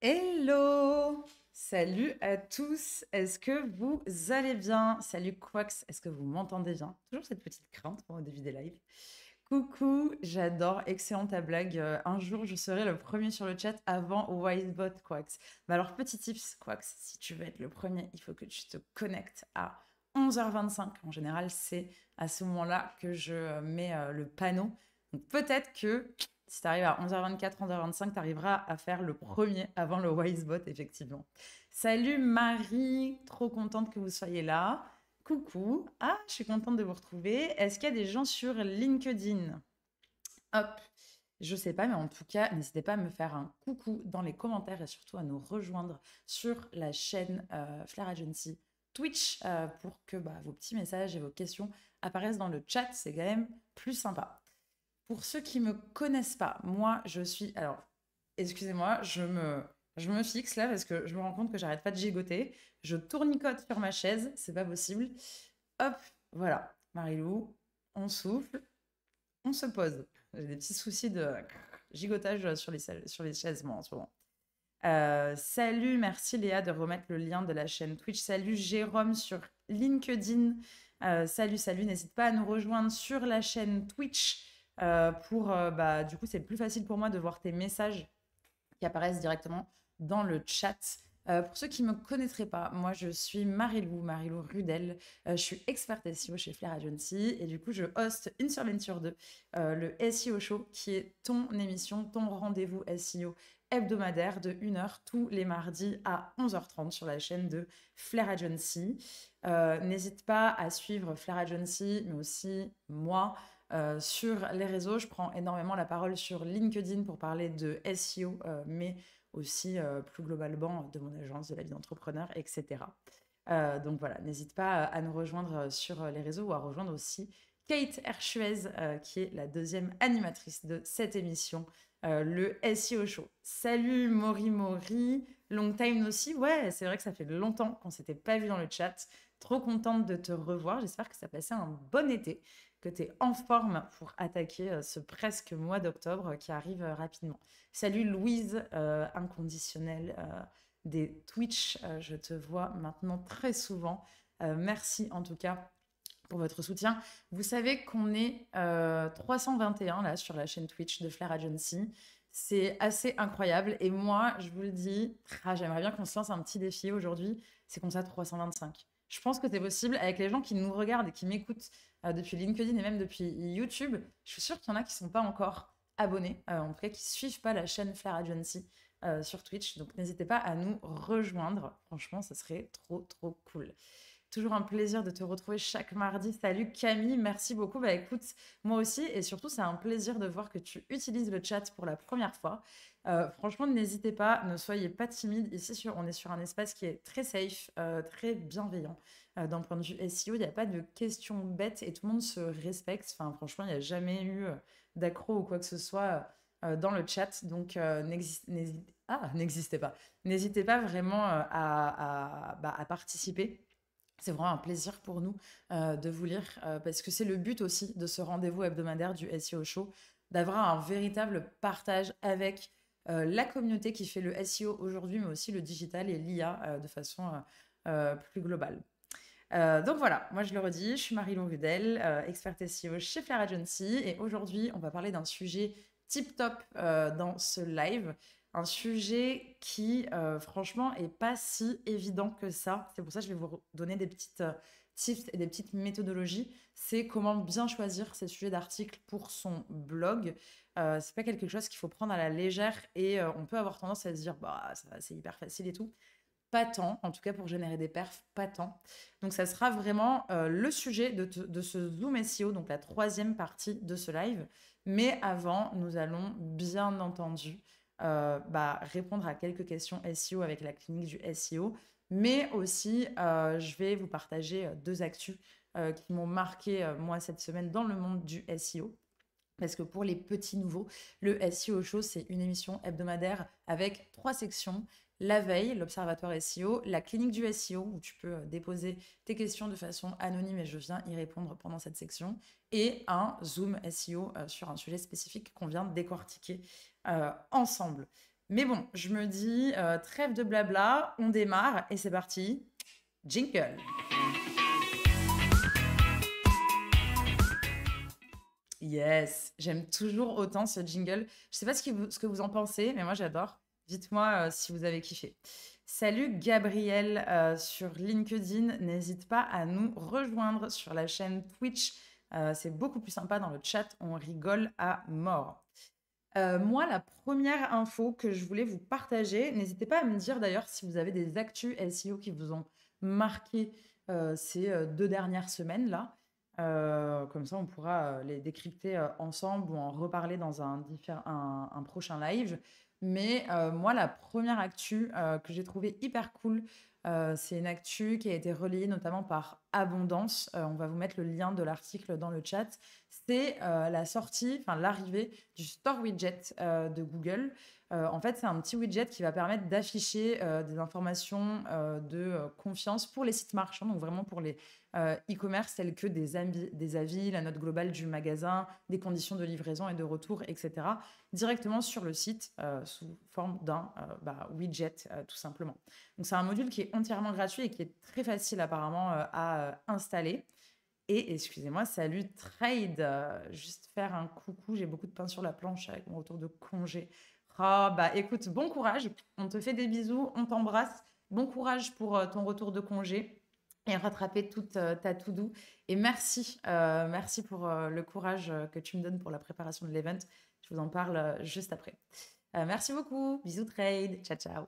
Hello! Salut à tous, est-ce que vous allez bien? Salut Quax, est-ce que vous m'entendez bien? Toujours cette petite crainte pour au début des lives. Coucou, j'adore, excellente ta blague. Un jour, je serai le premier sur le chat avant Wisebot Quax. Mais alors, petit tips, Quax, si tu veux être le premier, il faut que tu te connectes à 11h25. En général, c'est à ce moment-là que je mets le panneau. Donc peut-être que si tu arrives à 11h24, 11h25, tu arriveras à faire le premier avant le Wisebot, effectivement. Salut Marie, trop contente que vous soyez là. Coucou, ah, je suis contente de vous retrouver. Est-ce qu'il y a des gens sur LinkedIn? Hop, je sais pas, mais en tout cas, n'hésitez pas à me faire un coucou dans les commentaires et surtout à nous rejoindre sur la chaîne Flair Agency Twitch pour que vos petits messages et vos questions apparaissent dans le chat. C'est quand même plus sympa. Pour ceux qui me connaissent pas, moi, je suis... Alors, excusez-moi, je me fixe là parce que je me rends compte que j'arrête pas de gigoter. Je tournicote sur ma chaise, c'est pas possible. Hop, voilà. Marilou, on souffle, on se pose. J'ai des petits soucis de gigotage sur les chaises, moi, en ce moment. Salut, merci Léa de remettre le lien de la chaîne Twitch. Salut Jérôme sur LinkedIn. Salut, n'hésite pas à nous rejoindre sur la chaîne Twitch du coup, c'est plus facile pour moi de voir tes messages qui apparaissent directement dans le chat. Pour ceux qui ne me connaîtraient pas, moi je suis Marilou Rudel. Je suis experte SEO chez Flair Agency et du coup je hoste une semaine sur deux le SEO Show qui est ton émission, ton rendez-vous SEO hebdomadaire de 1 heure tous les mardis à 11h30 sur la chaîne de Flair Agency. N'hésite pas à suivre Flair Agency, mais aussi moi sur les réseaux. Je prends énormément la parole sur LinkedIn pour parler de SEO, mais aussi plus globalement de mon agence, de la vie d'entrepreneur, etc. Donc voilà, n'hésite pas à nous rejoindre sur les réseaux ou à rejoindre aussi Kate Herchuez, qui est la deuxième animatrice de cette émission, le SEO Show. Salut Mori, long time aussi. Ouais, c'est vrai que ça fait longtemps qu'on s'était pas vu dans le chat. Trop contente de te revoir. J'espère que ça passait un bon été, que tu es en forme pour attaquer ce presque mois d'octobre qui arrive rapidement. Salut Louise, inconditionnelle des Twitch. Je te vois maintenant très souvent. Merci en tout cas pour votre soutien. Vous savez qu'on est 321 là sur la chaîne Twitch de Flair Agency. C'est assez incroyable. Et moi, je vous le dis, j'aimerais bien qu'on se lance un petit défi aujourd'hui. C'est qu'on soit 325. Je pense que c'est possible avec les gens qui nous regardent et qui m'écoutent depuis LinkedIn et même depuis YouTube. Je suis sûre qu'il y en a qui ne sont pas encore abonnés, en tout cas qui ne suivent pas la chaîne Flair Agency sur Twitch. Donc n'hésitez pas à nous rejoindre. Franchement, ça serait trop, trop cool. Toujours un plaisir de te retrouver chaque mardi. Salut Camille, merci beaucoup. Bah écoute, moi aussi, et surtout, c'est un plaisir de voir que tu utilises le chat pour la première fois. Franchement, n'hésitez pas, ne soyez pas timide. Ici, on est sur un espace qui est très safe, très bienveillant. D'un point de vue SEO, il n'y a pas de questions bêtes et tout le monde se respecte. Enfin, franchement, il n'y a jamais eu d'accro ou quoi que ce soit dans le chat. Donc, n'existez pas. N'hésitez pas vraiment à participer. C'est vraiment un plaisir pour nous de vous lire parce que c'est le but aussi de ce rendez-vous hebdomadaire du SEO Show, d'avoir un véritable partage avec la communauté qui fait le SEO aujourd'hui, mais aussi le digital et l'IA de façon plus globale. Donc voilà, moi je le redis, je suis Marie-Laure Rudel, experte SEO chez Flair Agency et aujourd'hui on va parler d'un sujet tip-top dans ce live, un sujet qui franchement est pas si évident que ça. C'est pour ça que je vais vous donner des petites tips et des petites méthodologies. C'est comment bien choisir ces sujets d'articles pour son blog. C'est pas quelque chose qu'il faut prendre à la légère et on peut avoir tendance à se dire bah ça va, c'est hyper facile et tout. Pas tant, en tout cas pour générer des perfs, pas tant. Donc ça sera vraiment le sujet de ce Zoom SEO, donc la troisième partie de ce live. Mais avant, nous allons bien entendu répondre à quelques questions SEO avec la clinique du SEO. Mais aussi, je vais vous partager deux actus qui m'ont marqué moi cette semaine dans le monde du SEO. Parce que pour les petits nouveaux, le SEO Show, c'est une émission hebdomadaire avec trois sections. La veille, l'observatoire SEO, la clinique du SEO, où tu peux déposer tes questions de façon anonyme et je viens y répondre pendant cette section, et un Zoom SEO sur un sujet spécifique qu'on vient de décortiquer ensemble. Mais bon, je me dis, trêve de blabla, on démarre et c'est parti. Jingle. Yes, j'aime toujours autant ce jingle. Je sais pas ce que vous en pensez, mais moi j'adore. Dites-moi si vous avez kiffé. Salut Gabriel sur LinkedIn. N'hésite pas à nous rejoindre sur la chaîne Twitch. C'est beaucoup plus sympa dans le chat. On rigole à mort. Moi, la première info que je voulais vous partager, n'hésitez pas à me dire d'ailleurs si vous avez des actus SEO qui vous ont marqué ces 2 dernières semaines-là. Comme ça, on pourra les décrypter ensemble ou en reparler dans un prochain live. Mais moi, la première actu que j'ai trouvée hyper cool, c'est une actu qui a été relayée notamment par Abondance. On va vous mettre le lien de l'article dans le chat. C'est la sortie, enfin l'arrivée du Store Widget de Google. En fait, c'est un petit widget qui va permettre d'afficher des informations de confiance pour les sites marchands, donc vraiment pour les e-commerce tels que des avis, la note globale du magasin, des conditions de livraison et de retour, etc., directement sur le site sous forme d'un widget, tout simplement. Donc, c'est un module qui est entièrement gratuit et qui est très facile apparemment à installer. Et excusez-moi, salut Trade. Juste faire un coucou, j'ai beaucoup de pain sur la planche avec mon retour de congé. Ah, bah écoute, bon courage. On te fait des bisous, on t'embrasse. Bon courage pour ton retour de congé et rattraper toute ta to-do. Et merci pour le courage que tu me donnes pour la préparation de l'event. Je vous en parle juste après. Merci beaucoup. Bisous Trade. Ciao, ciao.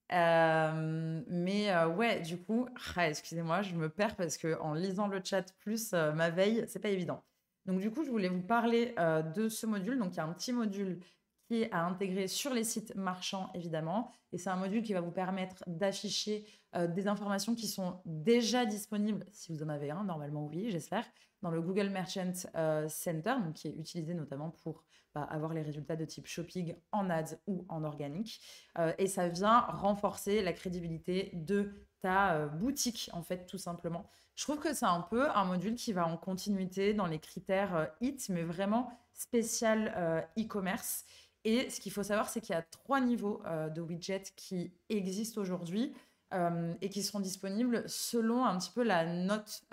Ouais, du coup, excusez-moi, je me perds parce que en lisant le chat plus ma veille, c'est pas évident. Donc du coup, je voulais vous parler de ce module. Donc il y a un petit module qui est à intégrer sur les sites marchands, évidemment. Et c'est un module qui va vous permettre d'afficher des informations qui sont déjà disponibles, si vous en avez un, normalement oui, j'espère, dans le Google Merchant Center, donc qui est utilisé notamment pour avoir les résultats de type shopping en ads ou en organique. Et ça vient renforcer la crédibilité de ta boutique, en fait, tout simplement. Je trouve que c'est un peu un module qui va en continuité dans les critères HIT, mais vraiment spécial e-commerce. Et ce qu'il faut savoir, c'est qu'il y a 3 niveaux de widgets qui existent aujourd'hui et qui seront disponibles selon un petit peu la note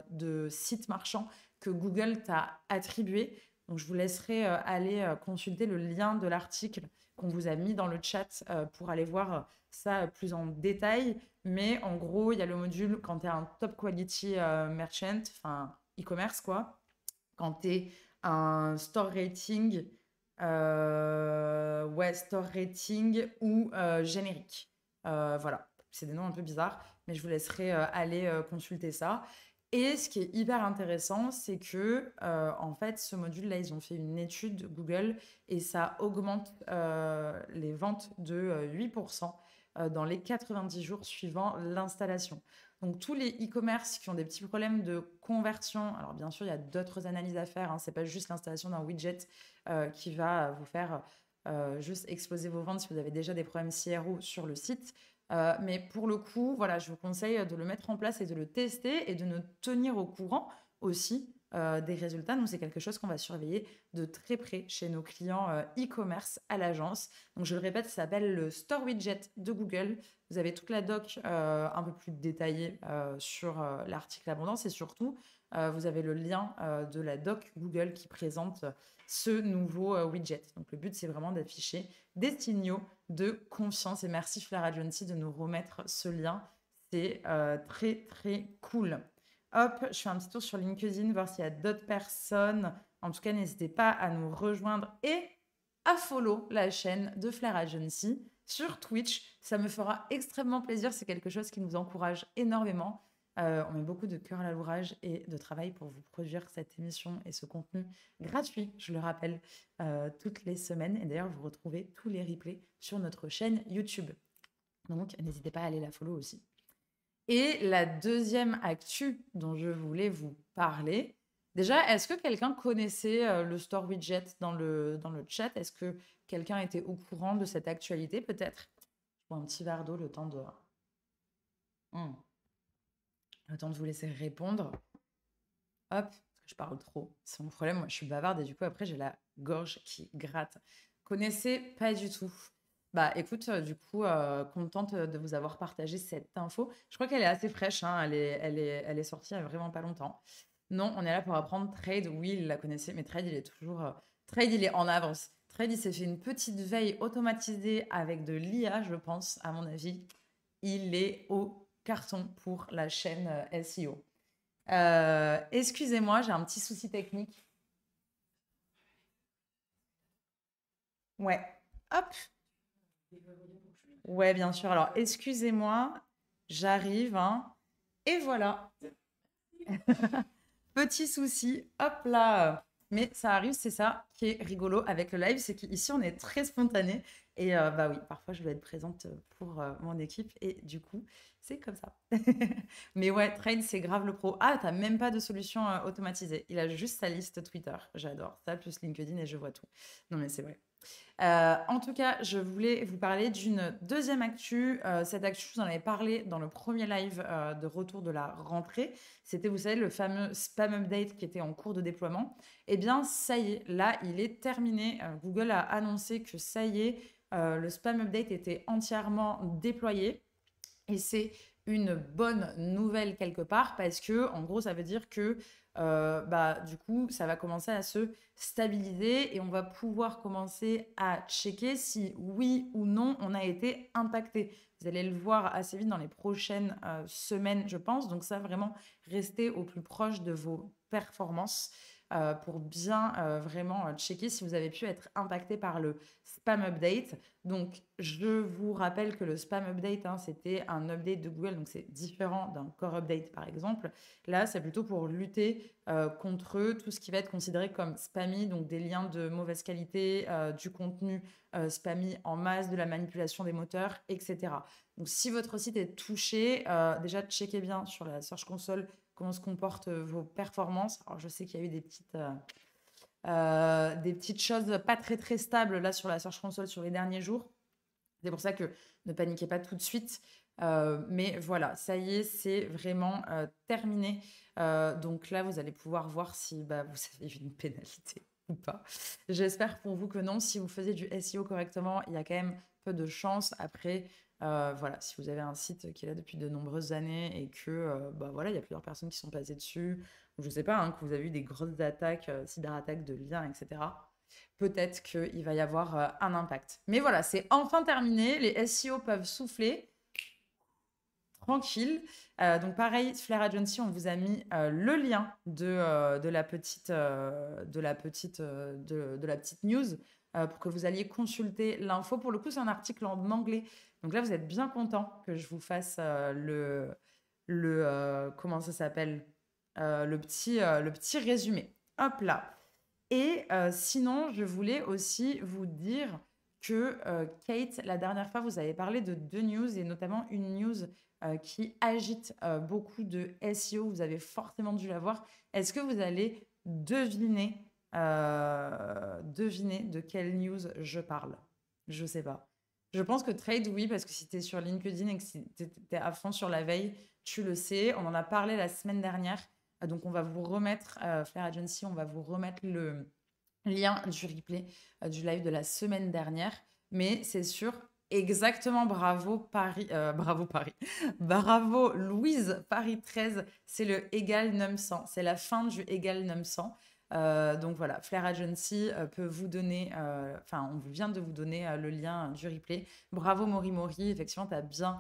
de site marchand que Google t'a attribuée. Donc, je vous laisserai aller consulter le lien de l'article qu'on vous a mis dans le chat pour aller voir ça plus en détail. Mais en gros, il y a le module quand tu es un top quality merchant, enfin e-commerce quoi. Quand tu es un store rating, store rating ou générique. Voilà, c'est des noms un peu bizarres, mais je vous laisserai aller consulter ça. Et ce qui est hyper intéressant, c'est que en fait, ce module-là, ils ont fait une étude Google et ça augmente les ventes de 8% dans les 90 jours suivant l'installation. Donc tous les e-commerce qui ont des petits problèmes de conversion, alors bien sûr, il y a d'autres analyses à faire, hein, c'est pas juste l'installation d'un widget qui va vous faire juste exploser vos ventes si vous avez déjà des problèmes CRO sur le site. Mais pour le coup, voilà, je vous conseille de le mettre en place et de le tester et de nous tenir au courant aussi des résultats. Nous, c'est quelque chose qu'on va surveiller de très près chez nos clients e-commerce à l'agence. Donc, je le répète, ça s'appelle le Store Widget de Google. Vous avez toute la doc un peu plus détaillée sur l'article Abondance et surtout, vous avez le lien de la doc Google qui présente ce nouveau widget. Donc, le but, c'est vraiment d'afficher des signaux de confiance. Et merci Fleur Agency de nous remettre ce lien. C'est très, très cool. Hop, je fais un petit tour sur LinkedIn, voir s'il y a d'autres personnes. En tout cas, n'hésitez pas à nous rejoindre et à follow la chaîne de Flair Agency sur Twitch. Ça me fera extrêmement plaisir. C'est quelque chose qui nous encourage énormément. On met beaucoup de cœur à l'ouvrage et de travail pour vous produire cette émission et ce contenu gratuit, je le rappelle, toutes les semaines. Et d'ailleurs, vous retrouvez tous les replays sur notre chaîne YouTube. Donc, n'hésitez pas à aller la follow aussi. Et la deuxième actu dont je voulais vous parler, déjà, est-ce que quelqu'un connaissait le Store Widget dans le chat? Est-ce que quelqu'un était au courant de cette actualité peut-être? Je bois un petit verre d'eau le temps de... Le temps de vous laisser répondre. Hop, parce que je parle trop. C'est mon problème, moi je suis bavarde et du coup après j'ai la gorge qui gratte. Connaissez pas du tout. Bah, écoute, du coup, contente de vous avoir partagé cette info. Je crois qu'elle est assez fraîche, hein, elle est sortie il y a vraiment pas longtemps. Non, on est là pour apprendre Trade. Oui, il la connaissait, mais Trade, il est toujours, Trade, il est en avance. Trade, il s'est fait une petite veille automatisée avec de l'IA, je pense, à mon avis. Il est au carton pour la chaîne, SEO. Excusez-moi, j'ai un petit souci technique. Ouais. Hop. Ouais, bien sûr. Alors, excusez-moi, j'arrive, hein. Et voilà, petit souci, hop là. Mais ça arrive, c'est ça qui est rigolo avec le live, c'est qu'ici on est très spontané. Et bah oui, parfois je dois être présente pour mon équipe et du coup, c'est comme ça. Mais ouais, Trade, c'est grave le pro. Ah, t'as même pas de solution automatisée. Il a juste sa liste Twitter. J'adore ça, plus LinkedIn et je vois tout. Non, mais c'est vrai. En tout cas, je voulais vous parler d'une deuxième actu. Cette actu, je vous en avais parlé dans le premier live de retour de la rentrée. C'était, vous savez, le fameux spam update qui était en cours de déploiement. Eh bien, ça y est, là, il est terminé. Google a annoncé que ça y est, le spam update était entièrement déployé. Et c'est une bonne nouvelle quelque part parce que, en gros, ça veut dire que bah, du coup, ça va commencer à se stabiliser et on va pouvoir commencer à checker si oui ou non on a été impacté. Vous allez le voir assez vite dans les prochaines semaines, je pense. Donc ça, vraiment, restez au plus proche de vos performances pour bien vraiment checker si vous avez pu être impacté par le spam update. Donc, je vous rappelle que le spam update, hein, c'était un update de Google, donc c'est différent d'un core update par exemple. Là, c'est plutôt pour lutter contre tout ce qui va être considéré comme spammy, donc des liens de mauvaise qualité, du contenu spammy en masse, de la manipulation des moteurs, etc. Donc, si votre site est touché, déjà checkez bien sur la Search Console comment se comportent vos performances. Alors, je sais qu'il y a eu des petites choses pas très très stables là sur la Search Console sur les derniers jours. C'est pour ça que ne paniquez pas tout de suite. Mais voilà, ça y est, c'est vraiment terminé. Donc là, vous allez pouvoir voir si bah, vous avez eu une pénalité ou pas. J'espère pour vous que non. Si vous faisiez du SEO correctement, il y a quand même peu de chance. Après, voilà, si vous avez un site qui est là depuis de nombreuses années et que bah, voilà, il y a plusieurs personnes qui sont passées dessus, ou je sais pas, hein, que vous avez eu des grosses attaques, cyberattaques de liens, etc. Peut-être qu'il va y avoir un impact. Mais voilà, c'est enfin terminé. Les SEO peuvent souffler. Tranquille. Donc pareil, Flair Agency, on vous a mis le lien de la petite, de la petite news pour que vous alliez consulter l'info. Pour le coup, c'est un article en anglais. Donc là, vous êtes bien content que je vous fasse comment ça s'appelle le petit résumé. Hop là. Et sinon, je voulais aussi vous dire que Kate, la dernière fois, vous avez parlé de deux news et notamment une news qui agite beaucoup de SEO. Vous avez forcément dû la voir. Est-ce que vous allez deviner de quelle news je parle? Je sais pas. Je pense que Trade, oui, parce que si tu es sur LinkedIn et que si tu es à fond sur la veille, tu le sais. On en a parlé la semaine dernière. Donc, on va vous remettre, Flair Agency, on va vous remettre le lien du replay du live de la semaine dernière. Mais c'est sûr, exactement, bravo Paris, bravo Paris, bravo Louise, Paris 13, c'est le égal num 100, c'est la fin du égal num 100. Donc voilà, Flair Agency peut vous donner, enfin, on vient de vous donner le lien du replay. Bravo Mori Mori, effectivement, t'as bien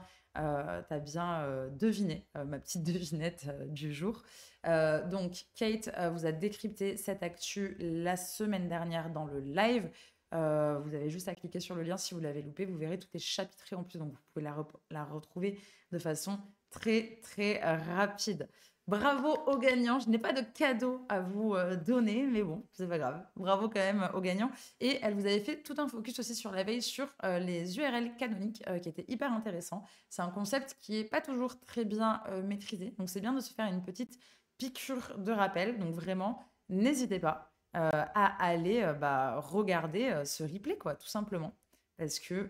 deviné ma petite devinette du jour. Donc, Kate vous a décrypté cette actu la semaine dernière dans le live. Vous avez juste à cliquer sur le lien si vous l'avez loupé. Vous verrez, tout est chapitré en plus, donc vous pouvez la retrouver de façon très, très rapide. Bravo aux gagnants. Je n'ai pas de cadeau à vous donner, mais bon, c'est pas grave. Bravo quand même aux gagnants. Et elle vous avait fait tout un focus aussi sur la veille sur les URL canoniques qui était hyper intéressant. C'est un concept qui est pas toujours très bien maîtrisé, donc c'est bien de se faire une petite piqûre de rappel. Donc vraiment, n'hésitez pas à aller bah, regarder ce replay, quoi, tout simplement. Parce que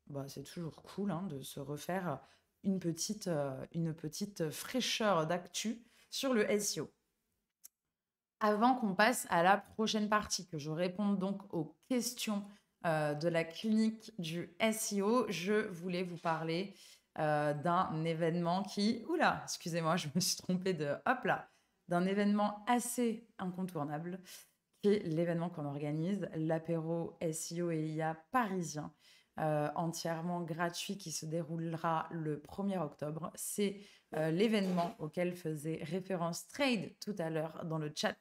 bah, c'est toujours cool hein, de se refaire une petite fraîcheur d'actu sur le SEO. Avant qu'on passe à la prochaine partie, que je réponde donc aux questions de la clinique du SEO, je voulais vous parler d'un événement qui... Oula, excusez-moi, je me suis trompée de... Hop là, d'un événement assez incontournable, qui est l'événement qu'on organise, l'apéro SEO et IA parisien, entièrement gratuit, qui se déroulera le 1er octobre. C'est l'événement auquel faisait référence Trade tout à l'heure dans le chat.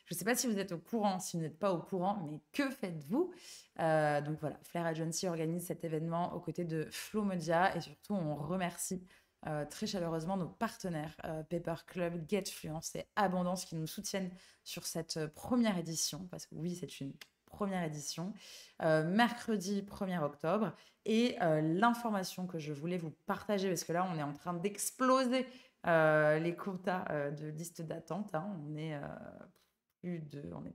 Je ne sais pas si vous êtes au courant, si vous n'êtes pas au courant, mais que faites-vous? Donc voilà, Flair Agency organise cet événement aux côtés de Flow Media et surtout on remercie très chaleureusement nos partenaires Paper Club, GetFluence et Abondance qui nous soutiennent sur cette première édition, parce que oui, c'est une première édition, mercredi 1er octobre. Et l'information que je voulais vous partager, parce que là, on est en train d'exploser les quotas de liste d'attente. Hein. On est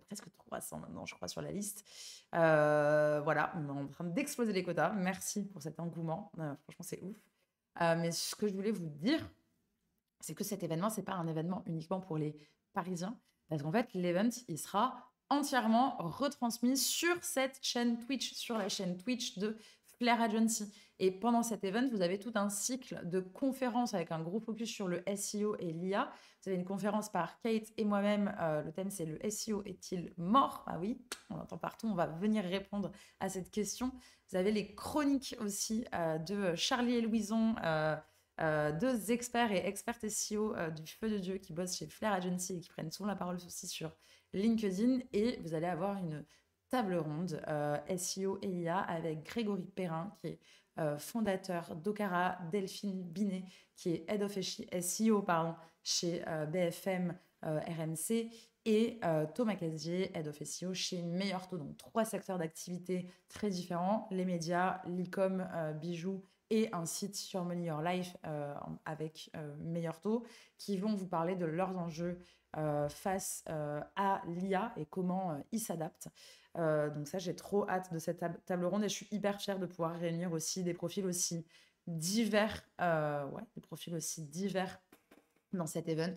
presque 300 maintenant, je crois, sur la liste. Voilà, on est en train d'exploser les quotas. Merci pour cet engouement. Franchement, c'est ouf. Mais ce que je voulais vous dire, c'est que cet événement, c'est pas un événement uniquement pour les Parisiens, parce qu'en fait, l'event, il sera entièrement retransmis sur cette chaîne Twitch, sur la chaîne Twitch de Flair Agency. Et pendant cet event, vous avez tout un cycle de conférences avec un gros focus sur le SEO et l'IA. Vous avez une conférence par Kate et moi-même. Le thème, c'est le SEO est-il mort? Ah oui, on l'entend partout. On va venir répondre à cette question. Vous avez les chroniques aussi de Charlie et Louison, deux experts et expertes SEO du feu de Dieu qui bossent chez Flair Agency et qui prennent souvent la parole aussi sur LinkedIn. Et vous allez avoir une table ronde SEO et IA avec Grégory Perrin, qui est fondateur d'Okara, Delphine Binet, qui est Head of SEO chez BFM RMC, et Thomas Casier, Head of SEO chez Meilleur Taux. Donc 3 secteurs d'activité très différents, les médias, l'e-com, bijoux, et un site sur Money Your Life avec Meilleur Taux, qui vont vous parler de leurs enjeux face à l'IA et comment ils s'adaptent. Donc ça, j'ai trop hâte de cette table ronde et je suis hyper fière de pouvoir réunir aussi des profils aussi divers, des profils aussi divers dans cet event.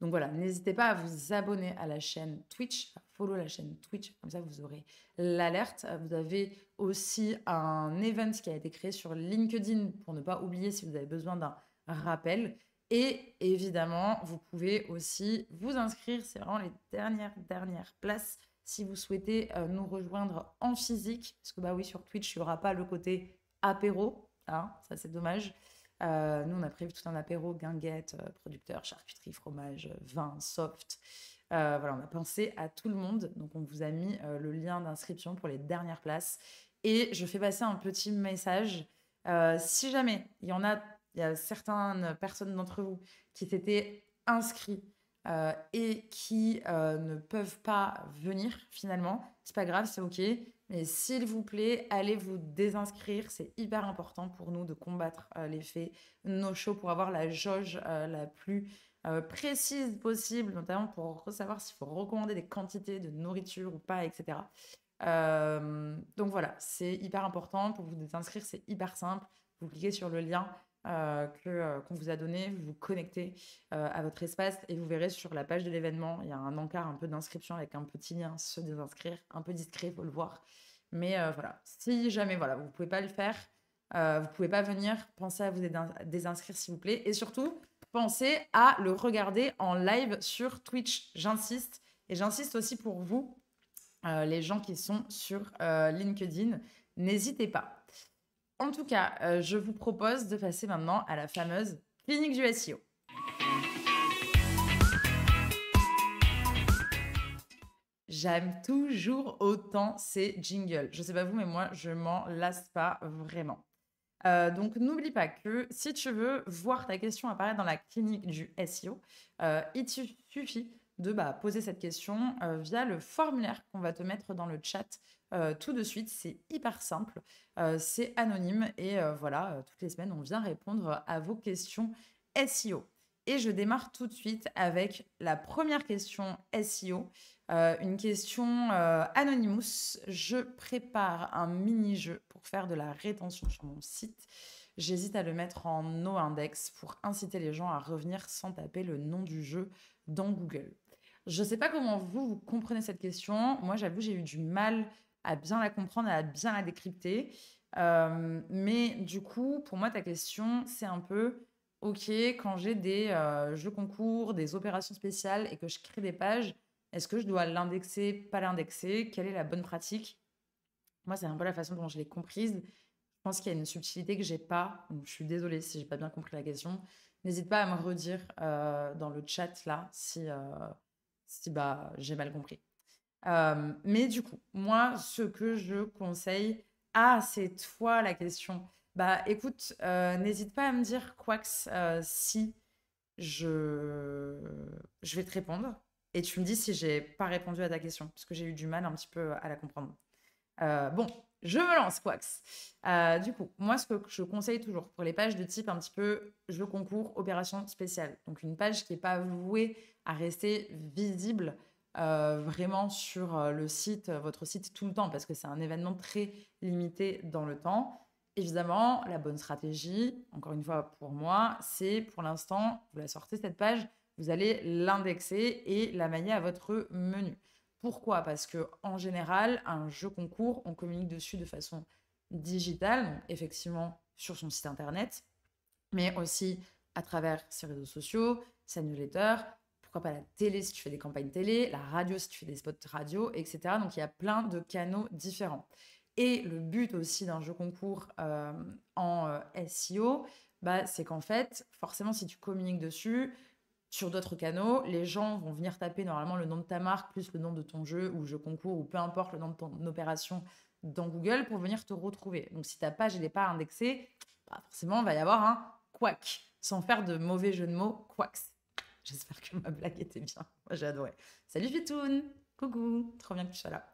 Donc voilà, n'hésitez pas à vous abonner à la chaîne Twitch, à follow la chaîne Twitch, comme ça vous aurez l'alerte. Vous avez aussi un event qui a été créé sur LinkedIn pour ne pas oublier si vous avez besoin d'un rappel. Et évidemment, vous pouvez aussi vous inscrire, c'est vraiment les dernières places si vous souhaitez nous rejoindre en physique. Parce que bah oui, sur Twitch, il n'y aura pas le côté apéro, hein, ça c'est dommage. Nous, on a prévu tout un apéro, guinguette, producteur, charcuterie, fromage, vin, soft. Voilà, on a pensé à tout le monde. Donc, on vous a mis le lien d'inscription pour les dernières places. Et je fais passer un petit message. Si jamais il y a certaines personnes d'entre vous qui s'étaient inscrits et qui ne peuvent pas venir finalement, c'est pas grave, c'est OK. Mais s'il vous plaît, allez vous désinscrire. C'est hyper important pour nous de combattre l'effet no-show pour avoir la jauge la plus précise possible, notamment pour savoir s'il faut recommander des quantités de nourriture ou pas, etc. Donc voilà, c'est hyper important. Pour vous désinscrire, c'est hyper simple. Vous cliquez sur le lien qu'on vous a donné, vous vous connectez à votre espace et vous verrez sur la page de l'événement, il y a un encart un peu d'inscription avec un petit lien se désinscrire, un peu discret, il faut le voir. Mais voilà, si jamais voilà, vous ne pouvez pas le faire, vous ne pouvez pas venir, pensez à vous désinscrire s'il vous plaît. Et surtout, pensez à le regarder en live sur Twitch, j'insiste. Et j'insiste aussi pour vous, les gens qui sont sur LinkedIn, n'hésitez pas. En tout cas, je vous propose de passer maintenant à la fameuse clinique du SEO. J'aime toujours autant ces jingles. Je sais pas vous, mais moi, je m'en lasse pas vraiment. Donc, n'oublie pas que si tu veux voir ta question apparaître dans la clinique du SEO, il te suffit de poser cette question via le formulaire qu'on va te mettre dans le chat tout de suite. C'est hyper simple, c'est anonyme et voilà, toutes les semaines, on vient répondre à vos questions SEO. Et je démarre tout de suite avec la première question SEO. Une question Anonymous. Je prépare un mini-jeu pour faire de la rétention sur mon site. J'hésite à le mettre en no-index pour inciter les gens à revenir sans taper le nom du jeu dans Google. Je ne sais pas comment vous comprenez cette question. Moi, j'avoue, j'ai eu du mal à bien la comprendre, à bien la décrypter. Mais du coup, pour moi, ta question, c'est un peu, OK, quand j'ai des jeux concours, des opérations spéciales et que je crée des pages, est-ce que je dois l'indexer, pas l'indexer? Quelle est la bonne pratique? Moi, c'est un peu la façon dont je l'ai comprise. Je pense qu'il y a une subtilité que j'ai pas. Donc, je suis désolée si j'ai pas bien compris la question. N'hésite pas à me redire dans le chat là si bah, j'ai mal compris. Mais du coup, moi, ce que je conseille, ah, c'est toi la question. Bah écoute, n'hésite pas à me dire, Quax, si je... je vais te répondre. Et tu me dis si j'ai pas répondu à ta question, parce que j'ai eu du mal un petit peu à la comprendre. Bon, je me lance, Quax. Du coup, moi, ce que je conseille toujours pour les pages de type un petit peu jeu concours, opération spéciale. Donc, une page qui n'est pas vouée à rester visible vraiment sur le site, votre site tout le temps, parce que c'est un événement très limité dans le temps. Évidemment, la bonne stratégie, encore une fois pour moi, c'est pour l'instant, vous la sortez cette page, vous allez l'indexer et la manier à votre menu. Pourquoi? Parce que en général, un jeu concours, on communique dessus de façon digitale, donc effectivement sur son site internet, mais aussi à travers ses réseaux sociaux, sa newsletter, pourquoi pas la télé si tu fais des campagnes télé, la radio si tu fais des spots radio, etc. Donc il y a plein de canaux différents. Et le but aussi d'un jeu concours en SEO, bah, c'est qu'en fait, forcément, si tu communiques dessus, sur d'autres canaux, les gens vont venir taper normalement le nom de ta marque plus le nom de ton jeu ou jeu concours ou peu importe le nom de ton opération dans Google pour venir te retrouver. Donc si ta page n'est pas indexée, bah forcément il va y avoir un quack, sans faire de mauvais jeu de mots, quacks. J'espère que ma blague était bien. Moi j'ai adoré. Salut Fitoun, coucou, trop bien que tu sois là.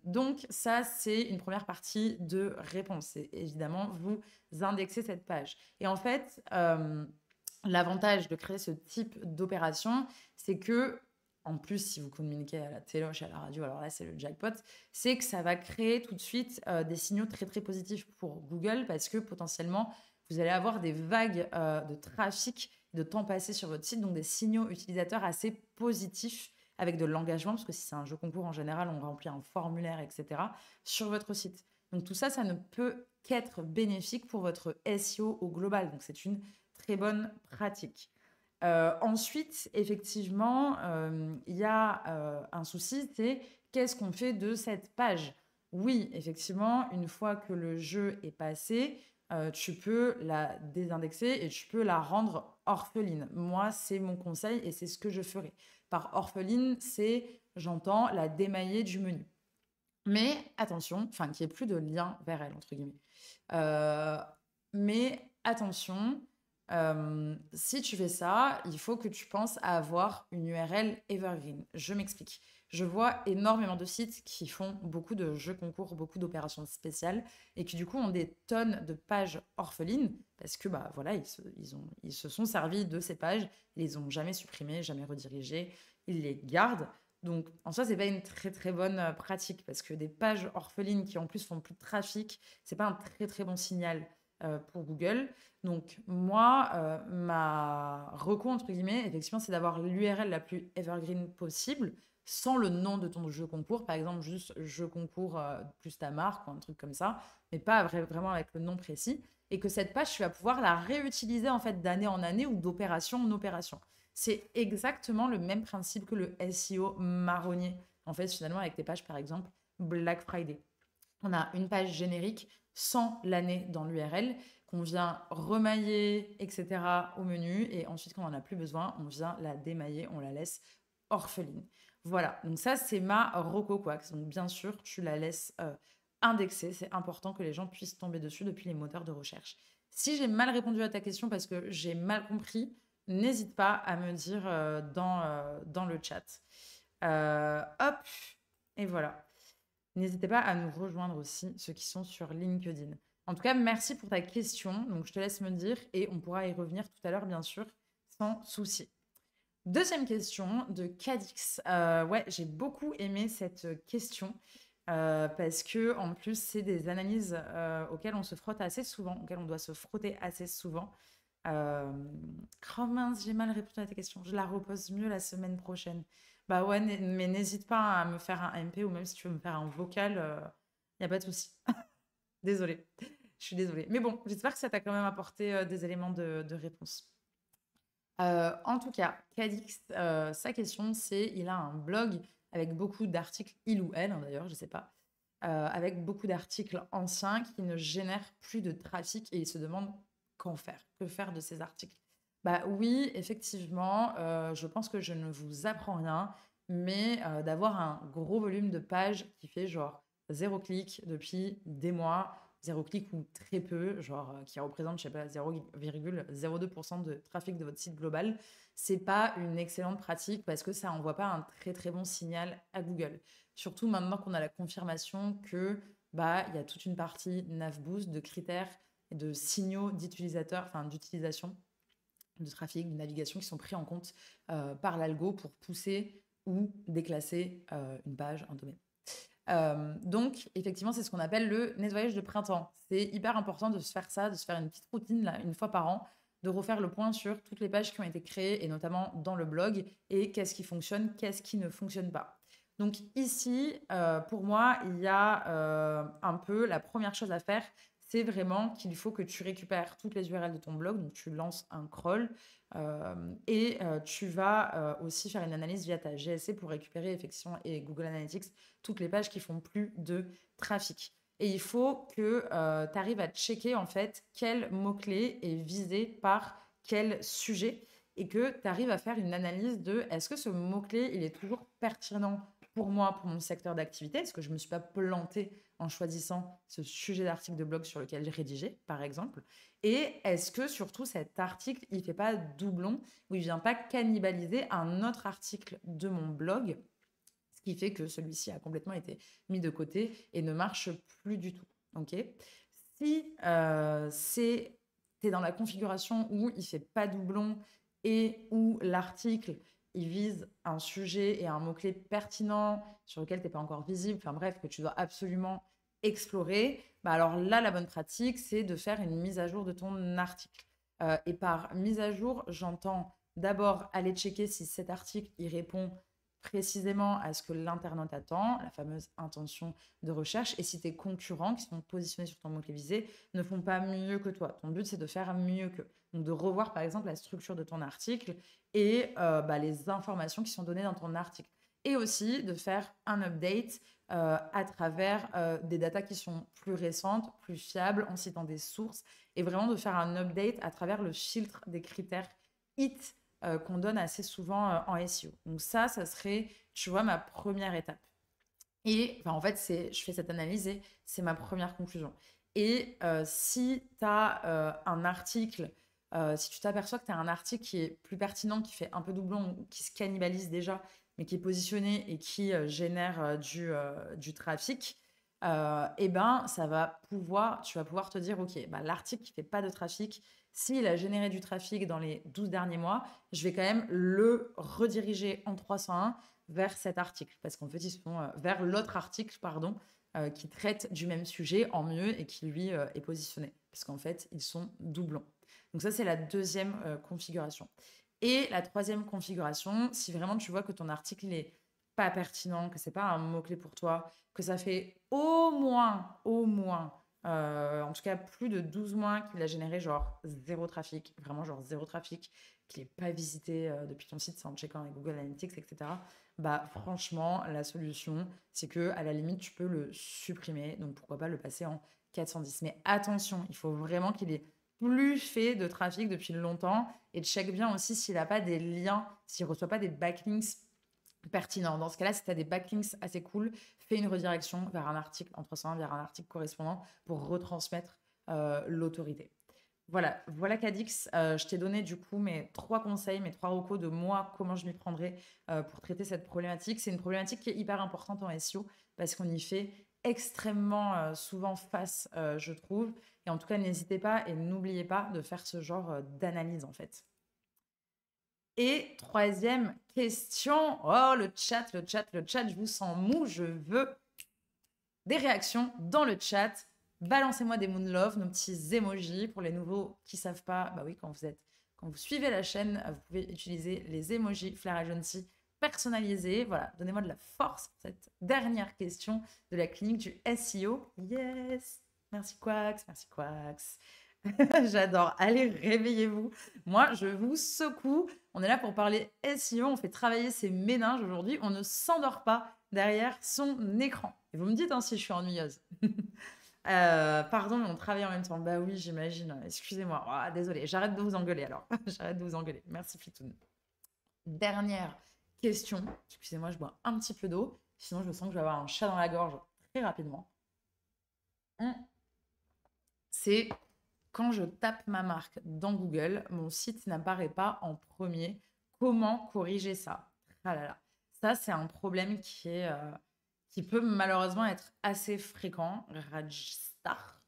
Donc ça c'est une première partie de réponse. C'est évidemment vous indexez cette page. Et en fait, l'avantage de créer ce type d'opération, c'est que, en plus, si vous communiquez à la téloche, à la radio, alors là, c'est le jackpot, c'est que ça va créer tout de suite des signaux très, très positifs pour Google parce que potentiellement, vous allez avoir des vagues de trafic, de temps passé sur votre site, donc des signaux utilisateurs assez positifs avec de l'engagement, parce que si c'est un jeu concours, en général, on remplit un formulaire, etc., sur votre site. Donc tout ça, ça ne peut qu'être bénéfique pour votre SEO au global. Donc c'est une très bonne pratique. Ensuite, effectivement, il y a un souci, c'est qu'est-ce qu'on fait de cette page? Oui, effectivement, une fois que le jeu est passé, tu peux la désindexer et tu peux la rendre orpheline. Moi, c'est mon conseil et c'est ce que je ferai. Par orpheline, c'est, j'entends, la démailler du menu. Mais attention, enfin, qu'il n'y ait plus de lien vers elle, entre guillemets. Euh, mais attention, si tu fais ça, il faut que tu penses à avoir une URL evergreen. Je m'explique. Je vois énormément de sites qui font beaucoup de jeux concours, beaucoup d'opérations spéciales et qui du coup ont des tonnes de pages orphelines parce que bah voilà, ils se sont servis de ces pages, ils les ont jamais supprimées, jamais redirigées, ils les gardent. Donc, en soi, c'est pas une très très bonne pratique parce que des pages orphelines qui en plus font plus de trafic, c'est pas un très très bon signal pour Google. Donc, moi, ma reco, entre guillemets, effectivement, c'est d'avoir l'URL la plus evergreen possible sans le nom de ton jeu concours, par exemple, juste jeu concours plus ta marque ou un truc comme ça, mais pas vraiment avec le nom précis. Et que cette page, tu vas pouvoir la réutiliser en fait d'année en année ou d'opération en opération. C'est exactement le même principe que le SEO marronnier. En fait, finalement, avec tes pages, par exemple, Black Friday. On a une page générique sans l'année dans l'URL qu'on vient remailler, etc. au menu. Et ensuite, quand on n'en a plus besoin, on vient la démailler, on la laisse orpheline. Voilà, donc ça, c'est ma Roco Quax. Donc, bien sûr, tu la laisses indexer. C'est important que les gens puissent tomber dessus depuis les moteurs de recherche. Si j'ai mal répondu à ta question parce que j'ai mal compris, n'hésite pas à me dire dans le chat. Hop, et voilà. N'hésitez pas à nous rejoindre aussi, ceux qui sont sur LinkedIn. En tout cas, merci pour ta question. Donc, je te laisse me dire et on pourra y revenir tout à l'heure, bien sûr, sans souci. Deuxième question de Cadix. Ouais, j'ai beaucoup aimé cette question parce que en plus, c'est des analyses auxquelles on se frotte assez souvent, auxquelles on doit se frotter assez souvent. Oh mince, j'ai mal répondu à ta question. Je la repose mieux la semaine prochaine. Bah ouais, mais n'hésite pas à me faire un MP ou même si tu veux me faire un vocal, il n'y a pas de souci. Désolée, je suis désolée. Mais bon, j'espère que ça t'a quand même apporté des éléments de réponse. En tout cas, Cadix, sa question, c'est il a un blog avec beaucoup d'articles, il ou elle, hein, d'ailleurs, je ne sais pas, avec beaucoup d'articles anciens qui ne génèrent plus de trafic et il se demande qu'en faire, que faire de ces articles. Bah oui, effectivement, je pense que je ne vous apprends rien, mais d'avoir un gros volume de pages qui fait genre 0 clic depuis des mois, 0 clic ou très peu, genre qui représente, je sais pas, 0,02% de trafic de votre site global, c'est pas une excellente pratique parce que ça envoie pas un très très bon signal à Google. Surtout maintenant qu'on a la confirmation que bah il y a toute une partie NavBoost de critères et de signaux d'utilisateurs, enfin d'utilisation, de trafic, de navigation qui sont pris en compte par l'algo pour pousser ou déclasser une page, un domaine. Donc, effectivement, c'est ce qu'on appelle le nettoyage de printemps. C'est hyper important de se faire ça, de se faire une petite routine là, une fois par an, de refaire le point sur toutes les pages qui ont été créées et notamment dans le blog et qu'est-ce qui fonctionne, qu'est-ce qui ne fonctionne pas. Donc ici, pour moi, il y a un peu la première chose à faire, c'est vraiment qu'il faut que tu récupères toutes les URL de ton blog, donc tu lances un crawl et tu vas aussi faire une analyse via ta GSC pour récupérer effectivement et Google Analytics toutes les pages qui font plus de trafic. Et il faut que tu arrives à checker en fait quel mot-clé est visé par quel sujet et que tu arrives à faire une analyse de est-ce que ce mot-clé il est toujours pertinent pour moi, pour mon secteur d'activité. Est-ce que je ne me suis pas plantée en choisissant ce sujet d'article de blog sur lequel j'ai rédigé, par exemple? Et est-ce que surtout cet article, il ne fait pas doublon ou il ne vient pas cannibaliser un autre article de mon blog, ce qui fait que celui-ci a complètement été mis de côté et ne marche plus du tout. Ok. Si tu es dans la configuration où il ne fait pas doublon et où l'article il vise un sujet et un mot-clé pertinent sur lequel tu n'es pas encore visible, enfin bref, que tu dois absolument explorer, bah alors là, la bonne pratique, c'est de faire une mise à jour de ton article. Et par mise à jour, j'entends d'abord aller checker si cet article il répond précisément à ce que l'internaute attend, la fameuse intention de recherche, et si tes concurrents qui sont positionnés sur ton mot-clé visé ne font pas mieux que toi. Ton but, c'est de faire mieux qu'eux. Donc, de revoir, par exemple, la structure de ton article et les informations qui sont données dans ton article. Et aussi de faire un update à travers des datas qui sont plus récentes, plus fiables, en citant des sources, et vraiment de faire un update à travers le filtre des critères HIT qu'on donne assez souvent en SEO. Donc ça serait, tu vois, ma première étape. Et enfin, en fait, je fais cette analyse et c'est ma première conclusion. Et si tu as un article, si tu t'aperçois que tu as un article qui est plus pertinent, qui fait un peu doublon, qui se cannibalise déjà, mais qui est positionné et qui génère du trafic, et ben, tu vas pouvoir te dire, OK, bah, l'article qui fait pas de trafic, s'il a généré du trafic dans les 12 derniers mois, je vais quand même le rediriger en 301 vers cet article. Parce qu'en fait, ils sont vers l'autre article, pardon, qui traite du même sujet en mieux et qui, lui, est positionné. Parce qu'en fait, ils sont doublons. Donc ça, c'est la deuxième configuration. Et la troisième configuration, si vraiment tu vois que ton article n'est pas pertinent, que c'est pas un mot-clé pour toi, que ça fait au moins, en tout cas plus de 12 mois qu'il a généré genre zéro trafic, vraiment genre zéro trafic, qu'il n'est pas visité depuis ton site sans checker avec Google Analytics, etc. Bah franchement, la solution, c'est que à la limite, tu peux le supprimer. Donc pourquoi pas le passer en 410. Mais attention, il faut vraiment qu'il ait plus fait de trafic depuis longtemps et check bien aussi s'il n'a pas des liens, s'il ne reçoit pas des backlinks pertinents. Dans ce cas-là, si tu as des backlinks assez cool, fais une redirection vers un article en 301, vers un article correspondant pour retransmettre l'autorité. Voilà Cadix, je t'ai donné du coup mes 3 conseils, mes 3 recos de moi, comment je m'y prendrais pour traiter cette problématique. C'est une problématique qui est hyper importante en SEO parce qu'on y fait extrêmement souvent face, je trouve. Et en tout cas, n'hésitez pas et n'oubliez pas de faire ce genre d'analyse en fait. Et troisième question, oh le chat, je vous sens mou, je veux des réactions dans le chat. Balancez-moi des moon love, nos petits emojis. Pour les nouveaux qui ne savent pas, bah oui, quand vous suivez la chaîne, vous pouvez utiliser les emojis Flair Agency personnalisé. Voilà, donnez-moi de la force pour cette dernière question de la clinique du SEO. Yes! Merci Quax, merci Quax. J'adore. Allez, réveillez-vous. Moi, je vous secoue. On est là pour parler SEO. On fait travailler ses méninges aujourd'hui. On ne s'endort pas derrière son écran. Et vous me dites si je suis ennuyeuse. Pardon, mais on travaille en même temps. Bah oui, j'imagine. Excusez-moi. Oh, désolée. J'arrête de vous engueuler alors. J'arrête de vous engueuler. Merci Fitoun. Dernière question. Excusez-moi, je bois un petit peu d'eau. Sinon, je sens que je vais avoir un chat dans la gorge très rapidement. C'est quand je tape ma marque dans Google, mon site n'apparaît pas en premier. Comment corriger ça? Ah là là. Ça, c'est un problème qui peut malheureusement être assez fréquent. Rajstar.